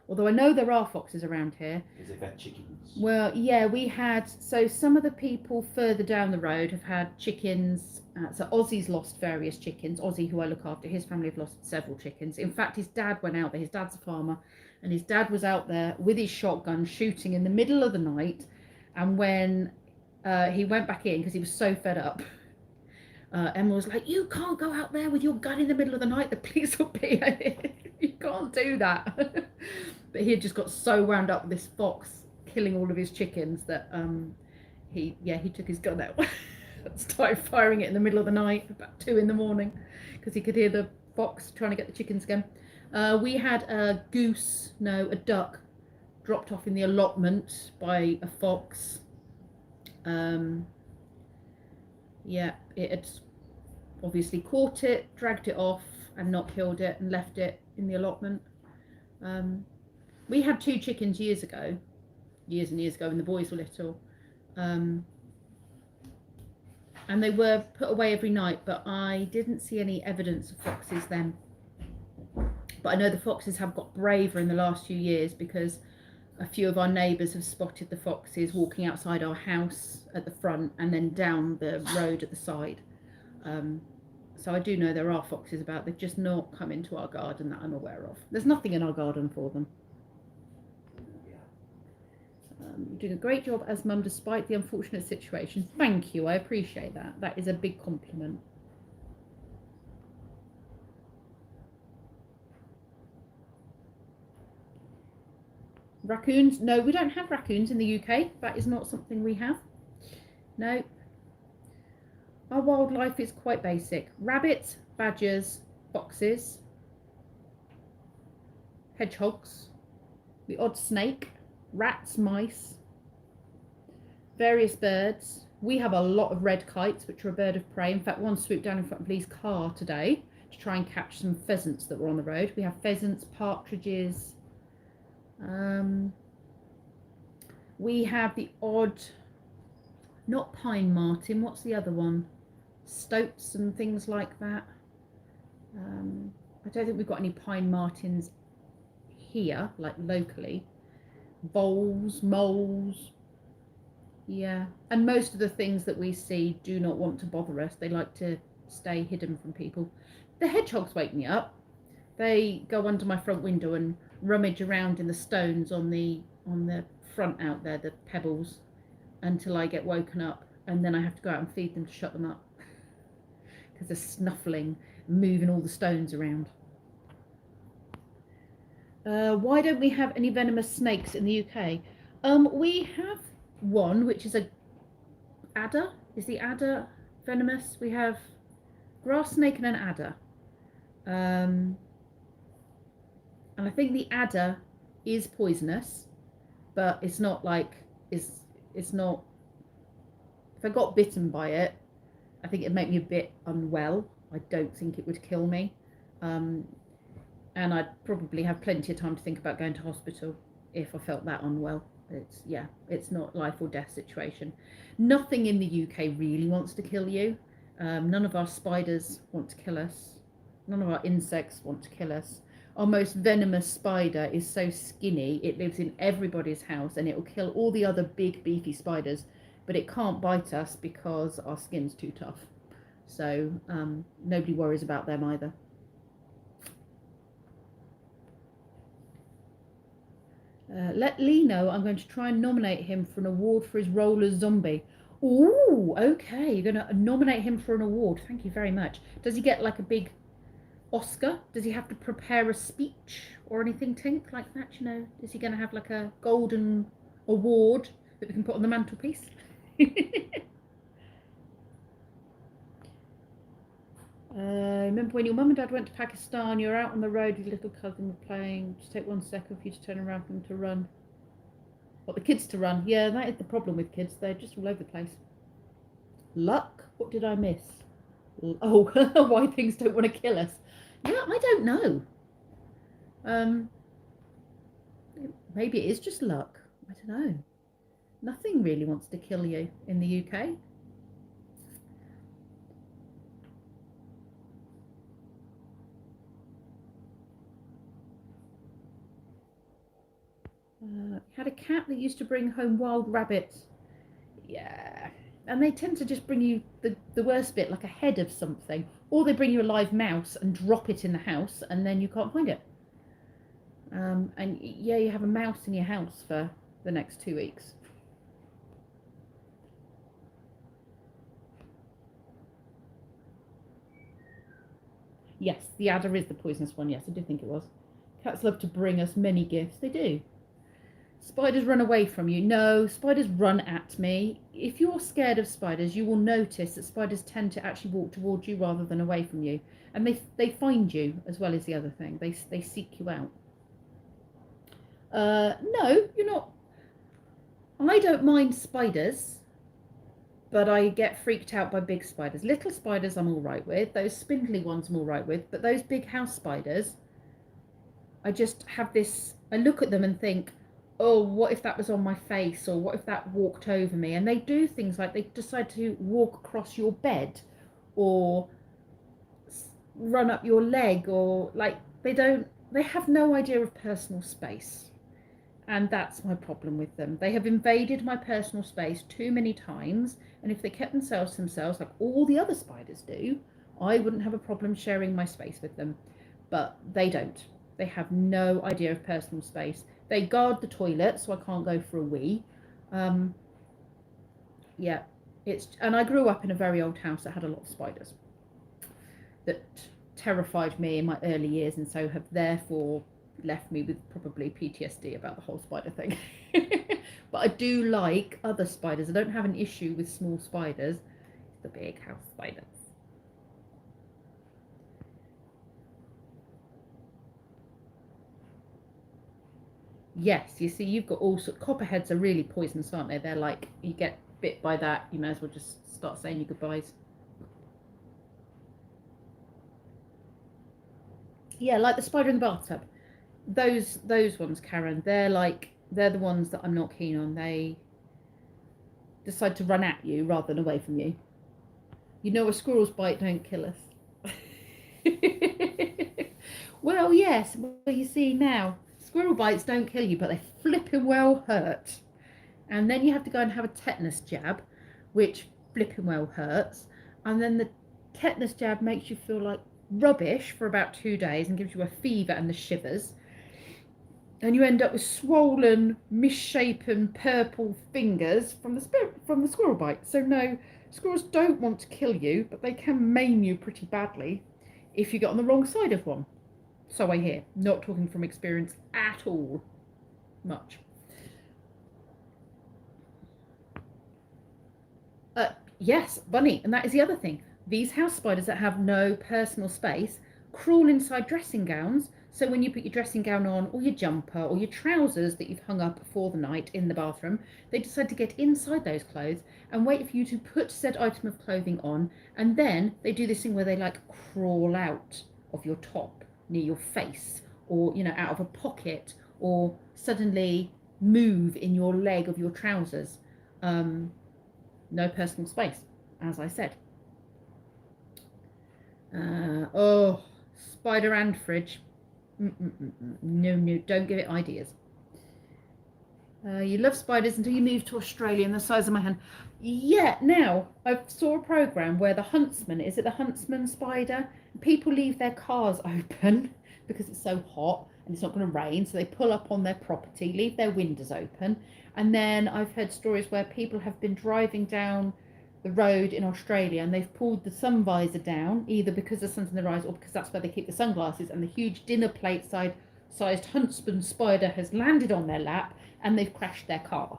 Although I know there are foxes around here. Because they've had chickens. Well, yeah, we had... So some of the people further down the road have had chickens. So Ozzy's lost various chickens. Ozzy, who I look after, his family have lost several chickens. In fact, his dad went out there. His dad's a farmer. And his dad was out there with his shotgun shooting in the middle of the night. And when he went back in, because he was so fed up, Emma was like, you can't go out there with your gun in the middle of the night, the police will be here. You can't do that. But he had just got so wound up with this fox killing all of his chickens that he took his gun out and started firing it in the middle of the night about 2 in the morning because he could hear the fox trying to get the chickens again. We had a duck dropped off in the allotment by a fox. It had obviously caught it, dragged it off and not killed it and left it in the allotment. We had 2 chickens years and years ago when the boys were little. And they were put away every night, but I didn't see any evidence of foxes then. But I know the foxes have got braver in the last few years because a few of our neighbours have spotted the foxes walking outside our house at the front and then down the road at the side. So I do know there are foxes about. They've just not come into our garden that I'm aware of. There's nothing in our garden for them. You're doing a great job as mum despite the unfortunate situation. Thank you, I appreciate that. That is a big compliment. Raccoons? No, we don't have raccoons in the UK. That is not something we have. No. Our wildlife is quite basic. Rabbits, badgers, foxes, hedgehogs, the odd snake, rats, mice, various birds. We have a lot of red kites, which are a bird of prey. In fact, one swooped down in front of Lee's car today to try and catch some pheasants that were on the road. We have pheasants, partridges. We have the odd, not pine marten, what's the other one? Stoats and things like that. I don't think we've got any pine martens here, like locally. Voles, moles, yeah. And most of the things that we see do not want to bother us. They like to stay hidden from people. The hedgehogs wake me up. They go under my front window and rummage around in the stones on the front out there, the pebbles, until I get woken up, and then I have to go out and feed them to shut them up because they're snuffling, moving all the stones around. Why don't we have any venomous snakes in the UK? We have one, which is a adder. Is the adder venomous? We have grass snake and an adder. And I think the adder is poisonous, but it's not like, it's not, if I got bitten by it, I think it'd make me a bit unwell. I don't think it would kill me. And I'd probably have plenty of time to think about going to hospital if I felt that unwell. It's not life or death situation. Nothing in the UK really wants to kill you. None of our spiders want to kill us. None of our insects want to kill us. Our most venomous spider is so skinny, it lives in everybody's house and it will kill all the other big beefy spiders, but it can't bite us because our skin's too tough. So nobody worries about them either. Let Lee know I'm going to try and nominate him for an award for his role as zombie. Ooh, okay, you're going to nominate him for an award. Thank you very much. Does he get like a big Oscar? Does he have to prepare a speech or anything, Tink, like that? You know, is he going to have like a golden award that we can put on the mantelpiece? Remember when your mum and dad went to Pakistan, you were out on the road with your little cousin were playing. Just take 1 second for you to turn around for them to run. What, the kids to run? Yeah, that is the problem with kids. They're just all over the place. Luck? What did I miss? Oh, why things don't want to kill us. Yeah, I don't know. Maybe it is just luck. I don't know. Nothing really wants to kill you in the UK. Had a cat that used to bring home wild rabbits. Yeah. And they tend to just bring you the worst bit, like a head of something. Or they bring you a live mouse and drop it in the house and then you can't find it. And yeah, you have a mouse in your house for the next 2 weeks. Yes, the adder is the poisonous one. Yes, I did think it was. Cats love to bring us many gifts. They do. Spiders run away from you. No, spiders run at me. If you're scared of spiders, you will notice that spiders tend to actually walk towards you rather than away from you. And they find you as well as the other thing. They seek you out. No, you're not. I don't mind spiders, but I get freaked out by big spiders. Little spiders I'm all right with. Those spindly ones I'm all right with. But those big house spiders, I just have this, I look at them and think, oh, what if that was on my face? Or what if that walked over me? And they do things like they decide to walk across your bed or run up your leg, or like they have no idea of personal space. And that's my problem with them. They have invaded my personal space too many times. And if they kept themselves to themselves, like all the other spiders do, I wouldn't have a problem sharing my space with them. But they don't. They have no idea of personal space. They guard the toilet, so I can't go for a wee. Yeah, and I grew up in a very old house that had a lot of spiders that terrified me in my early years, and so have therefore left me with probably PTSD about the whole spider thing. But I do like other spiders. I don't have an issue with small spiders. It's the big house spiders. Yes, you see, you've got all sorts. Copperheads are really poisonous, aren't they? They're like, you get bit by that, you may as well just start saying your goodbyes. Yeah, like the spider in the bathtub. Those ones, Karen, they're the ones that I'm not keen on. They decide to run at you rather than away from you. You know, a squirrel's bite don't kill us. Well, yes. Well, you see now, squirrel bites don't kill you, but they flipping well hurt. And then you have to go and have a tetanus jab, which flipping well hurts. And then the tetanus jab makes you feel like rubbish for about 2 days and gives you a fever and the shivers. And you end up with swollen, misshapen, purple fingers from the squirrel bite. So no, squirrels don't want to kill you, but they can maim you pretty badly if you get on the wrong side of one. So I hear. Not talking from experience at all. Much. Yes, bunny. And that is the other thing. These house spiders that have no personal space crawl inside dressing gowns. So when you put your dressing gown on, or your jumper, or your trousers that you've hung up for the night in the bathroom, they decide to get inside those clothes and wait for you to put said item of clothing on. And then they do this thing where they like crawl out of your top near your face, or, you know, out of a pocket, or suddenly move in your leg of your trousers. No personal space, as I said. Oh, spider and fridge. No, don't give it ideas. You love spiders until you move to Australia and the size of my hand. Yeah, now, I saw a programme where the Huntsman, is it the Huntsman Spider? People leave their cars open because it's so hot and it's not going to rain, so they pull up on their property, leave their windows open. And then I've heard stories where people have been driving down the road in Australia and they've pulled the sun visor down, either because the sun's in their eyes or because that's where they keep the sunglasses, and the huge dinner plate sized Huntsman Spider has landed on their lap and they've crashed their car.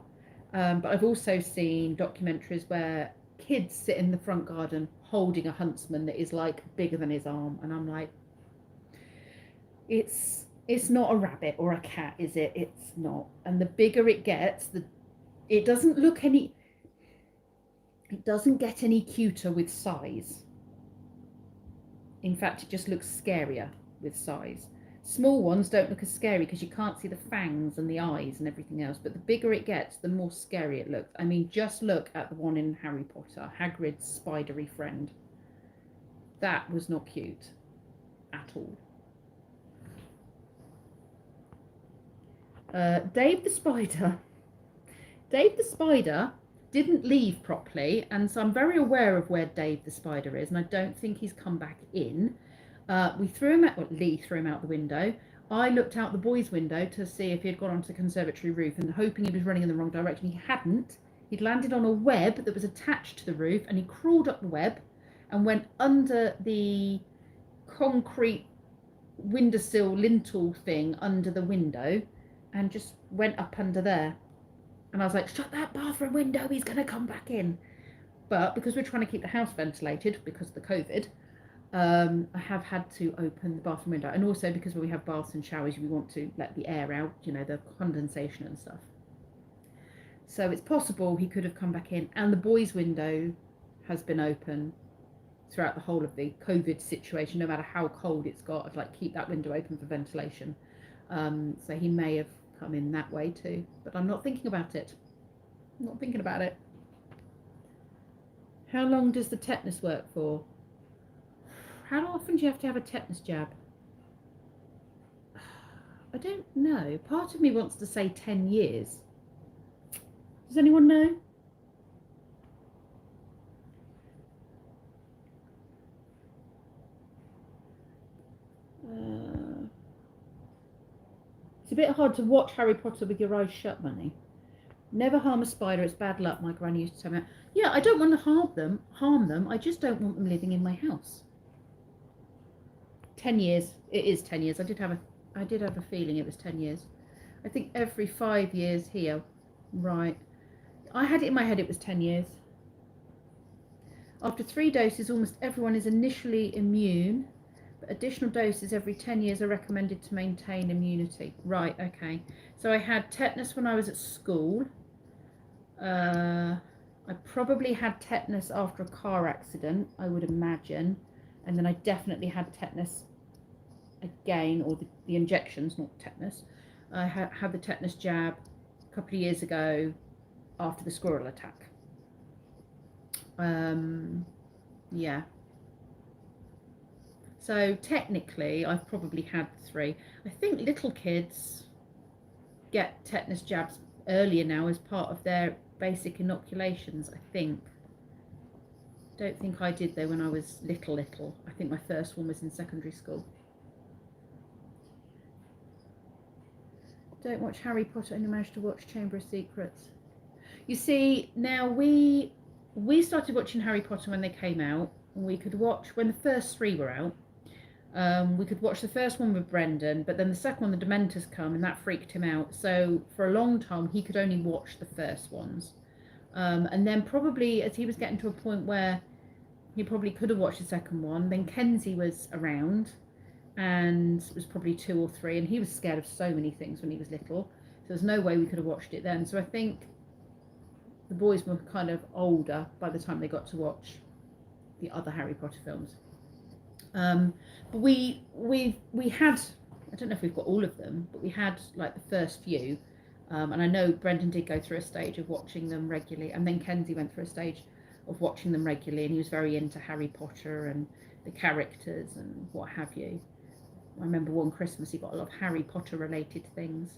But I've also seen documentaries where kids sit in the front garden holding a huntsman that is like bigger than his arm, and I'm like, it's not a rabbit or a cat, is it? It's not. And the bigger it gets, it doesn't get any cuter with size. In fact, it just looks scarier with size. Small ones don't look as scary because you can't see the fangs and the eyes and everything else, but the bigger it gets, the more scary it looks. I mean, just look at the one in Harry Potter, Hagrid's spidery friend. That was not cute at all. Dave the Spider didn't leave properly, and so I'm very aware of where Dave the Spider is, and I don't think he's come back in. Lee threw him out the window. I looked out the boys' window to see if he had gone onto the conservatory roof, and hoping he was running in the wrong direction. He hadn't. He'd landed on a web that was attached to the roof, and he crawled up the web and went under the concrete windowsill lintel thing under the window and just went up under there. And I was like, shut that bathroom window, he's going to come back in. But because we're trying to keep the house ventilated because of the COVID, I have had to open the bathroom window. And also because when we have baths and showers, we want to let the air out, you know, the condensation and stuff. So it's possible he could have come back in. And the boys' window has been open throughout the whole of the COVID situation, no matter how cold it's got. I'd like keep that window open for ventilation. So he may have come in that way too, but I'm not thinking about it. I'm not thinking about it. How long does the tetanus work for? How often do you have to have a tetanus jab? I don't know. Part of me wants to say 10 years. Does anyone know? It's a bit hard to watch Harry Potter with your eyes shut, Money. Never harm a spider, it's bad luck, my granny used to tell me. Yeah, I don't want to harm them, I just don't want them living in my house. 10 years. It is 10 years. I did have a feeling it was 10 years. I think every 5 years here. Right. I had it in my head it was 10 years. After 3 doses, almost everyone is initially immune. But additional doses every 10 years are recommended to maintain immunity. Right, okay. So I had tetanus when I was at school. I probably had tetanus after a car accident, I would imagine. And then I definitely had tetanus again, or the injections, not tetanus. I had the tetanus jab a couple of years ago after the squirrel attack. Yeah. So technically, I've probably had 3. I think little kids get tetanus jabs earlier now as part of their basic inoculations, I think. Don't think I did though when I was little. I think my first one was in secondary school. Don't watch Harry Potter, only managed to watch Chamber of Secrets. You see, now we started watching Harry Potter when they came out, and we could watch when the first 3 were out. We could watch the first one with Brendan, but then the second one, the Dementors come, and that freaked him out. So for a long time, he could only watch the first ones. And then probably as he was getting to a point where he probably could have watched the second one, then Kenzie was around and was probably 2 or 3, and he was scared of so many things when he was little. So there's no way we could have watched it then. So I think the boys were kind of older by the time they got to watch the other Harry Potter films. But we had, I don't know if we've got all of them, but we had like the first few, and I know Brendan did go through a stage of watching them regularly, and then Kenzie went through a stage of watching them regularly, and he was very into Harry Potter and the characters and what have you. I remember one Christmas he got a lot of Harry Potter related things.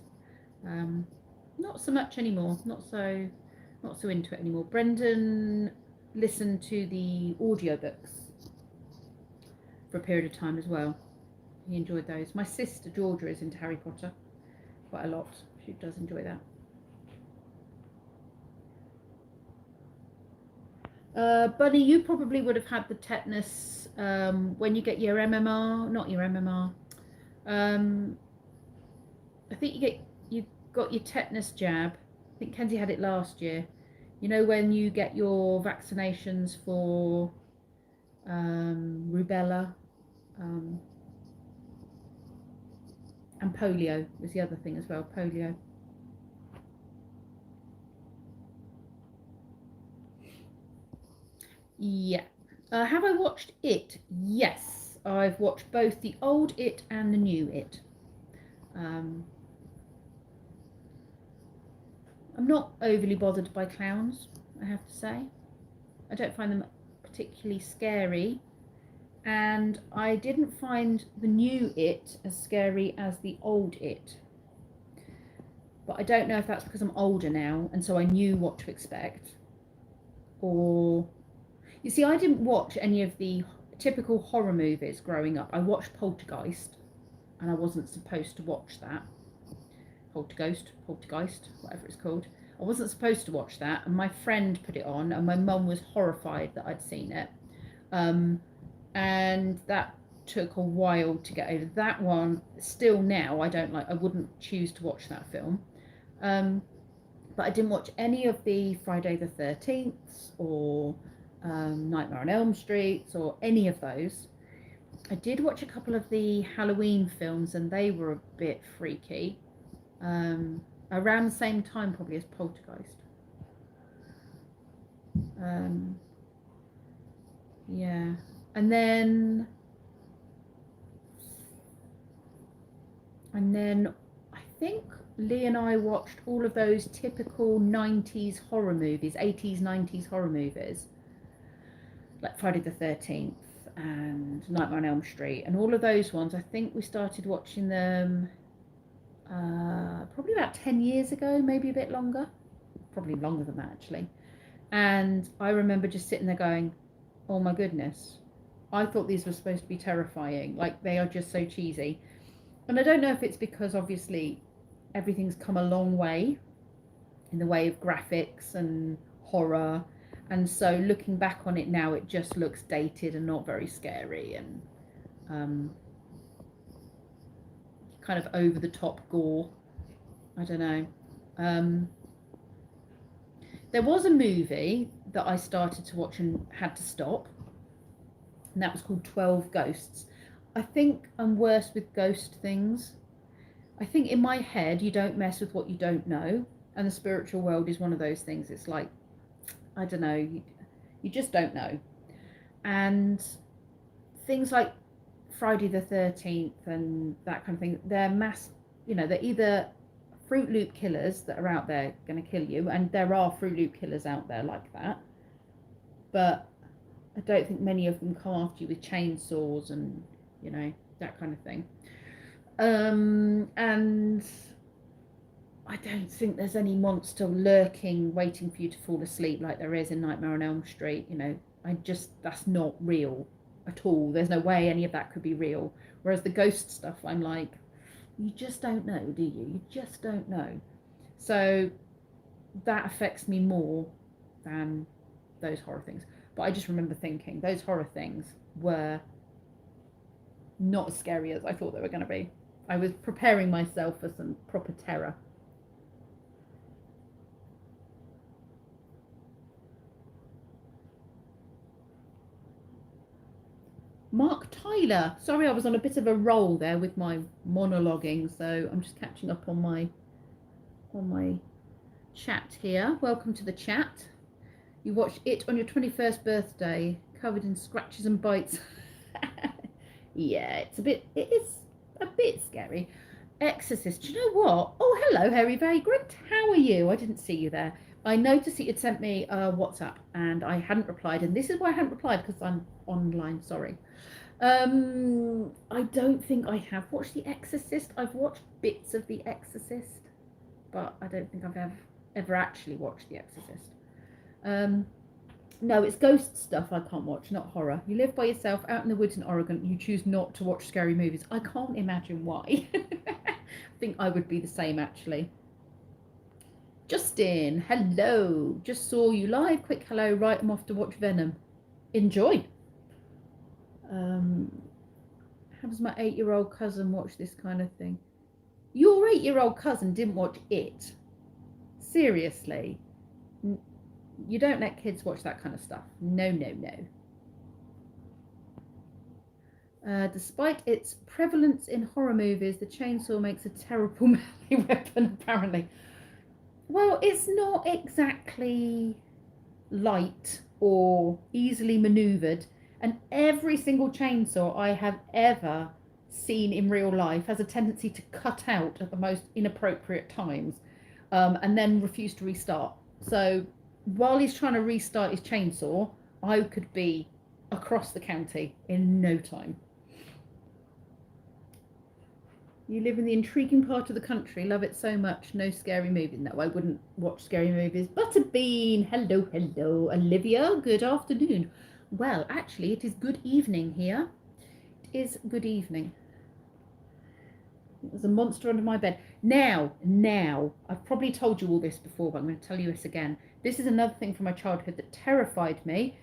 Not so much anymore, not so into it anymore. Brendan listened to the audiobooks for a period of time as well. He enjoyed those. My sister Georgia is into Harry Potter quite a lot. She does enjoy that. Bunny, you probably would have had the tetanus when you get your MMR, not your MMR. I think you got your tetanus jab. I think Kenzie had it last year. You know when you get your vaccinations for rubella, and polio was the other thing as well, polio. Yeah. Have I watched It? Yes, I've watched both the old It and the new It. I'm not overly bothered by clowns, I have to say. I don't find them particularly scary, and I didn't find the new It as scary as the old It. But I don't know if that's because I'm older now and so I knew what to expect, or you see, I didn't watch any of the typical horror movies growing up. I watched Poltergeist, and I wasn't supposed to watch that. Poltergeist, whatever it's called. I wasn't supposed to watch that, and my friend put it on, and my mum was horrified that I'd seen it. And that took a while to get over. That one, still now, I wouldn't choose to watch that film. But I didn't watch any of the Friday the 13th or Nightmare on Elm Street or any of those. I did watch a couple of the Halloween films, and they were a bit freaky. Around the same time probably as Poltergeist. Yeah. And then I think Lee and I watched all of those typical 90s horror movies, 80s, 90s horror movies, like Friday the 13th and Nightmare on Elm Street, and all of those ones. I think we started watching them probably about 10 years ago, maybe a bit longer, probably longer than that actually. And I remember just sitting there going, oh my goodness, I thought these were supposed to be terrifying. Like, they are just so cheesy. And I don't know if it's because obviously everything's come a long way in the way of graphics and horror, and so looking back on it now, it just looks dated and not very scary, and kind of over the top gore. I don't know. There was a movie that I started to watch and had to stop, and that was called 12 Ghosts. I think I'm worse with ghost things. I think in my head, you don't mess with what you don't know, and the spiritual world is one of those things. It's like, I don't know, you just don't know. And things like Friday the 13th and that kind of thing, they're they're either Fruit Loop killers that are out there going to kill you, and there are Fruit Loop killers out there like that, but I don't think many of them come after you with chainsaws and, that kind of thing. And I don't think there's any monster lurking, waiting for you to fall asleep like there is in Nightmare on Elm Street. That's not real at all. There's no way any of that could be real. Whereas the ghost stuff, I'm like, you just don't know, do you? You just don't know. So that affects me more than those horror things. But I just remember thinking those horror things were not as scary as I thought they were going to be. I was preparing myself for some proper terror. Mark Tyler. Sorry, I was on a bit of a roll there with my monologuing, so I'm just catching up on my chat here. Welcome to the chat. You watched it on your 21st birthday, covered in scratches and bites. Yeah, it is a bit scary. Exorcist. Do you know what? Oh, hello, Harry Vagrant. How are you? I didn't see you there. I noticed that you'd sent me a WhatsApp and I hadn't replied, and this is why I hadn't replied, because I'm online. Sorry. I don't think I have watched The Exorcist. I've watched bits of The Exorcist, but I don't think I've ever actually watched The Exorcist. No, it's ghost stuff I can't watch, not horror. You live by yourself out in the woods in Oregon, you choose not to watch scary movies. I can't imagine why. I think I would be the same, actually. Justin, hello. Just saw you live. Quick hello. Right, I'm off to watch Venom. Enjoy. How does my 8-year-old cousin watch this kind of thing? Your 8-year-old cousin didn't watch it? Seriously? You don't let kids watch that kind of stuff. No, no, no. Despite its prevalence in horror movies, the chainsaw makes a terrible melee weapon, apparently. Well, it's not exactly light or easily maneuvered, and every single chainsaw I have ever seen in real life has a tendency to cut out at the most inappropriate times, and then refuse to restart. So while he's trying to restart his chainsaw, I could be across the county in no time. You live in the intriguing part of the country, love it so much, no scary movies. No, I wouldn't watch scary movies. Butterbean, hello, hello. Olivia, good afternoon. Well, actually, it is good evening here. It is good evening. There's a monster under my bed. Now, I've probably told you all this before, but I'm going to tell you this again. This is another thing from my childhood that terrified me.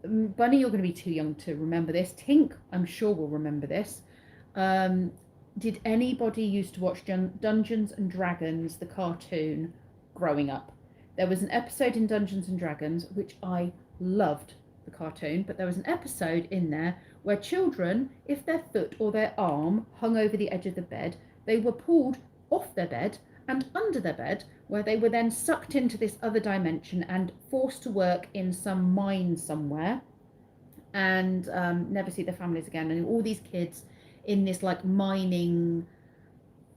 Bunny, you're going to be too young to remember this. Tink, I'm sure will remember this. Did anybody used to watch Dungeons and Dragons, the cartoon, growing up? There was an episode in Dungeons and Dragons, which I loved the cartoon, but there was an episode in there where children, if their foot or their arm hung over the edge of the bed, they were pulled off their bed and under their bed, where they were then sucked into this other dimension and forced to work in some mine somewhere and never see their families again. And all these kids in this like mining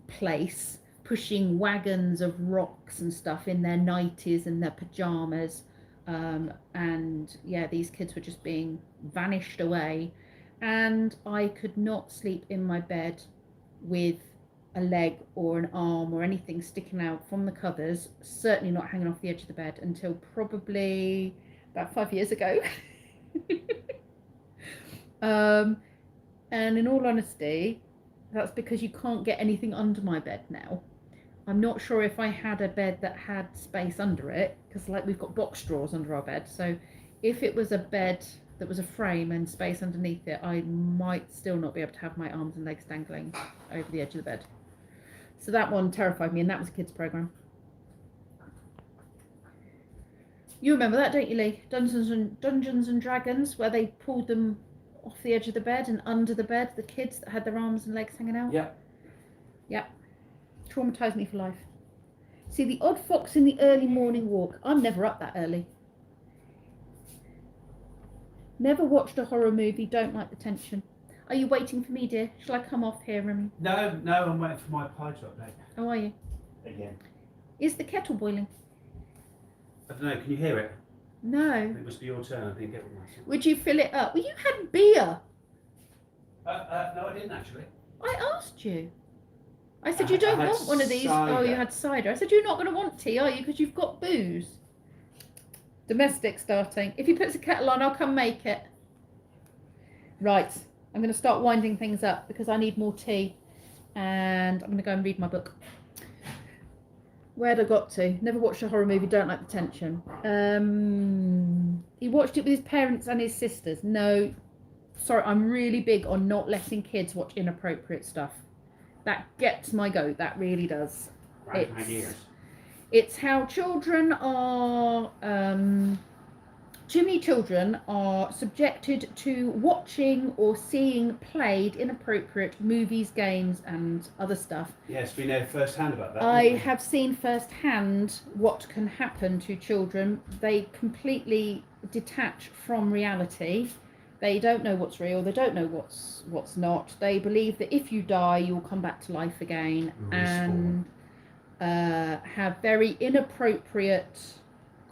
place pushing wagons of rocks and stuff in their nighties and their pajamas, and yeah, these kids were just being vanished away, and I could not sleep in my bed with a leg or an arm or anything sticking out from the covers, certainly not hanging off the edge of the bed, until probably about 5 years ago. And in all honesty, that's because you can't get anything under my bed now. I'm not sure if I had a bed that had space under it, because like we've got box drawers under our bed, so if it was a bed that was a frame and space underneath it, I might still not be able to have my arms and legs dangling over the edge of the bed. So that one terrified me, and that was a kids' programme. You remember that, don't you, Lee? Dungeons and Dragons, where they pulled them off the edge of the bed and under the bed, the kids that had their arms and legs hanging out? Yep. Yep. Traumatised me for life. See, the odd fox in the early morning walk. I'm never up that early. Never watched a horror movie, don't like the tension. Are you waiting for me, dear? Shall I come off here and... No, I'm waiting for my pie to update. How are you? Again. Is the kettle boiling? I don't know, can you hear it? No. It must be your turn, I didn't get one myself. Would you fill it up? Well, you had beer. No, I didn't actually. I asked you. I said, you don't I had want one of these. Oh, cider. you had cider. I said, you're not going to want tea, are you? Because you've got booze. Domestic starting. If he puts a kettle on, I'll come make it. Right. I'm going to start winding things up because I need more tea. And I'm going to go and read my book. Where'd I got to? Never watched a horror movie, don't like the tension. He watched it with his parents and his sisters. No. Sorry, I'm really big on not letting kids watch inappropriate stuff. That gets my goat, that really does. Right, my ears. It's how children are, too many children are subjected to watching or seeing played inappropriate movies, games and other stuff. Yeah, it's been there firsthand about that. I have seen firsthand what can happen to children. They completely detach from reality. They don't know what's real. They don't know what's not. They believe that if you die, you'll come back to life again, and have very inappropriate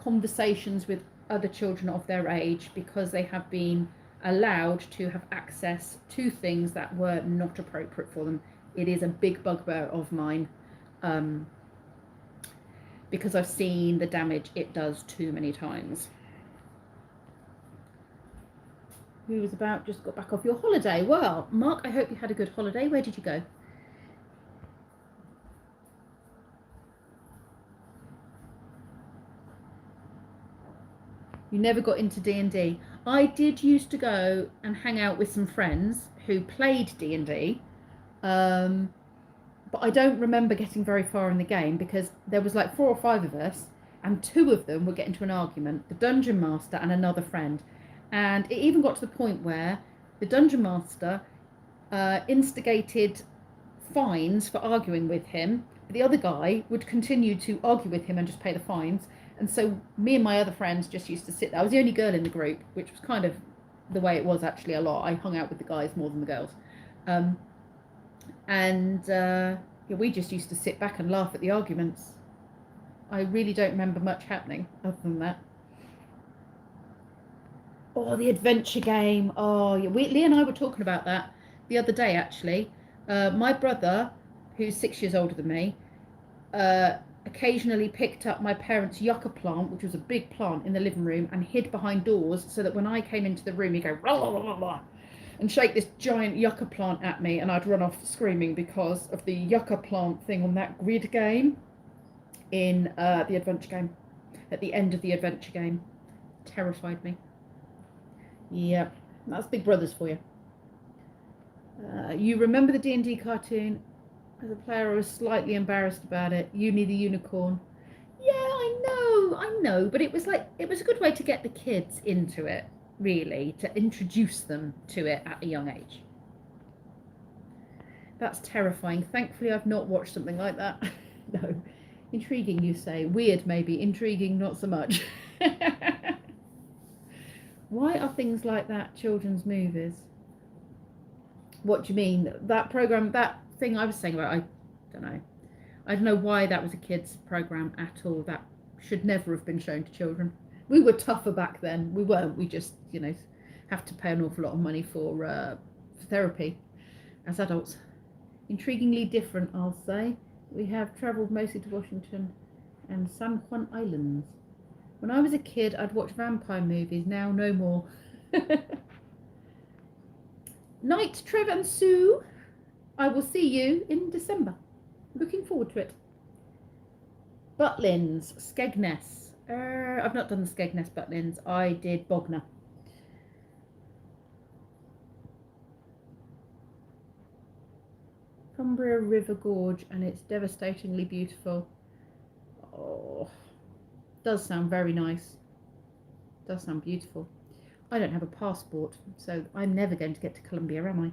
conversations with other children of their age because they have been allowed to have access to things that were not appropriate for them. It is a big bugbear of mine, because I've seen the damage it does too many times. Who was about just got back off your holiday? Well, Mark, I hope you had a good holiday. Where did you go? You never got into D&D. I did used to go and hang out with some friends who played D&D, but I don't remember getting very far in the game because there was like 4 or 5 of us, and 2 of them would get into an argument, the dungeon master and another friend. And it even got to the point where the dungeon master instigated fines for arguing with him. The other guy would continue to argue with him and just pay the fines. And so me and my other friends just used to sit there. I was the only girl in the group, which was kind of the way it was actually a lot. I hung out with the guys more than the girls. Yeah, we just used to sit back and laugh at the arguments. I really don't remember much happening other than that. Oh, the adventure game. Oh, yeah. Lee and I were talking about that the other day, actually. My brother, who's 6 years older than me, occasionally picked up my parents' yucca plant, which was a big plant, in the living room and hid behind doors so that when I came into the room, he'd go, rah, rah, rah, rah, and shake this giant yucca plant at me, and I'd run off screaming because of the yucca plant thing on that grid game in the adventure game. At the end of the adventure game. Terrified me. Yep, that's Big Brothers for you. You remember the D&D cartoon? As a player, I was slightly embarrassed about it. Uni the Unicorn. Yeah, I know, but it was a good way to get the kids into it, really, to introduce them to it at a young age. That's terrifying. Thankfully, I've not watched something like that. No. Intriguing, you say. Weird, maybe. Intriguing, not so much. Why are things like that children's movies? What do you mean? That program, that thing I was saying about, I don't know. I don't know why that was a kids program at all. That should never have been shown to children. We were tougher back then. We weren't. We just, have to pay an awful lot of money for therapy as adults. Intriguingly different, I'll say. We have travelled mostly to Washington and San Juan Islands. When I was a kid, I'd watch vampire movies. Now, no more. Night, Trev and Sue. I will see you in December. Looking forward to it. Butlins, Skegness. I've not done the Skegness Butlins. I did Bognor. Cumbria River Gorge, and it's devastatingly beautiful. Oh, does sound very nice. Does sound beautiful. I don't have a passport, so I'm never going to get to Colombia, am I?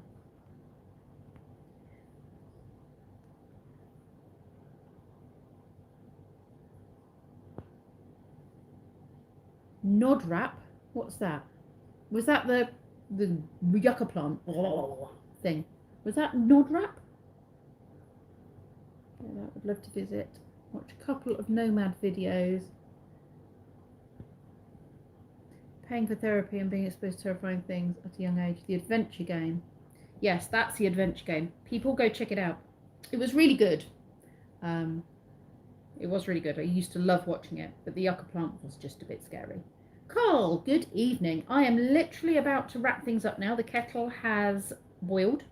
Nod wrap? What's that? Was that the yucca plant thing? Was that nod wrap? Yeah, I would love to visit. Watch a couple of nomad videos. Paying for therapy and being exposed to terrifying things at a young age. The adventure game. Yes, that's the adventure game. People go check it out. It was really good. It was really good. I used to love watching it, but the yucca plant was just a bit scary. Carl, good evening. I am literally about to wrap things up now. The kettle has boiled.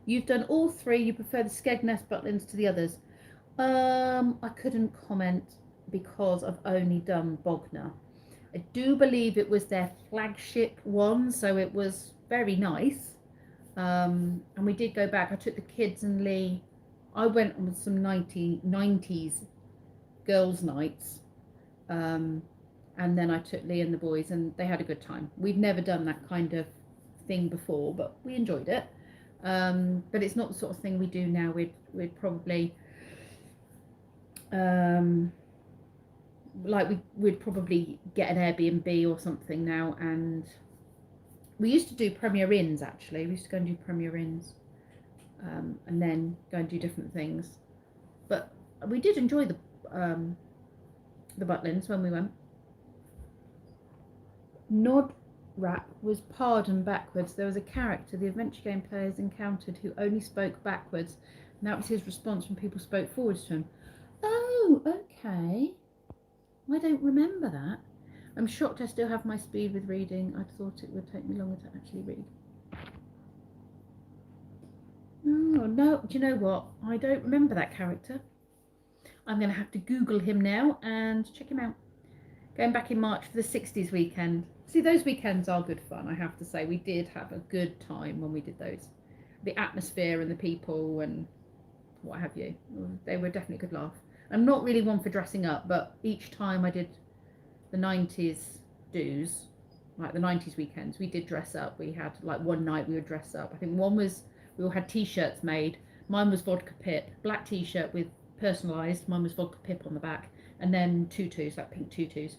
You've done all three. You prefer the Skegness Butlins to the others. I couldn't comment because I've only done Bognor. I do believe it was their flagship one, so it was very nice. And we did go back. I took the kids and Lee. I went on some 90s girls' nights. And then I took Lee and the boys, and they had a good time. We've never done that kind of thing before, but we enjoyed it. But it's not the sort of thing we do now. We'd probably we'd probably get an Airbnb or something now, and we used to do Premier Inns. Actually, we used to go and do Premier Inns, and then go and do different things. But we did enjoy the Butlins when we went. Nod Rap was pardon backwards. There was a character the adventure game players encountered who only spoke backwards, and that was his response when people spoke forwards to him. Oh, okay. I don't remember that. I'm shocked I still have my speed with reading. I thought it would take me longer to actually read. Oh, no, do you know what? I don't remember that character. I'm going to have to Google him now and check him out. Going back in March for the 60s weekend. See, those weekends are good fun, I have to say. We did have a good time when we did those. The atmosphere and the people and what have you. They were definitely a good laugh. I'm not really one for dressing up, but each time I did the 90s dues, like the 90s weekends, we did dress up. We had, like, one night we would dress up. I think one was, we all had t-shirts made. Mine was Vodka Pip, black t-shirt with personalised. Mine was Vodka Pip on the back. And then tutus, like pink tutus.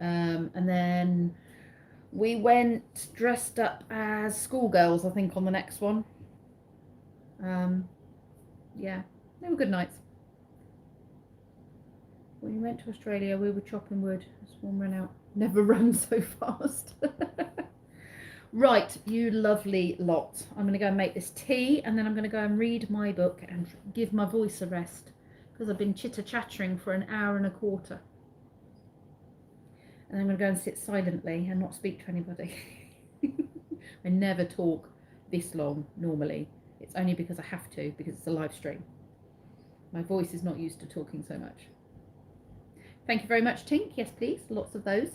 And then we went dressed up as schoolgirls, I think, on the next one. Yeah, they were good nights. When we went to Australia, we were chopping wood. Swarm ran out. Never run so fast. Right, you lovely lot. I'm going to go and make this tea, and then I'm going to go and read my book and give my voice a rest, because I've been chitter-chattering for an hour and a quarter. And I'm going to go and sit silently and not speak to anybody. I never talk this long normally. It's only because I have to, because it's a live stream. My voice is not used to talking so much. Thank you very much, Tink. Yes, please. Lots of those.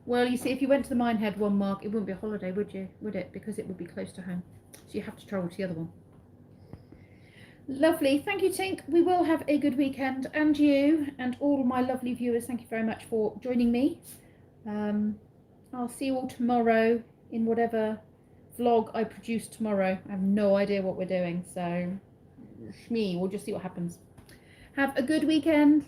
Well, you see, if you went to the Minehead one, Mark, it wouldn't be a holiday, would you? Would it? Because it would be close to home. So you have to travel to the other one. Lovely. Thank you, Tink. We will have a good weekend. And you and all my lovely viewers, thank you very much for joining me. I'll see you all tomorrow in whatever vlog I produce tomorrow. I have no idea what we're doing. So, we'll just see what happens. Have a good weekend.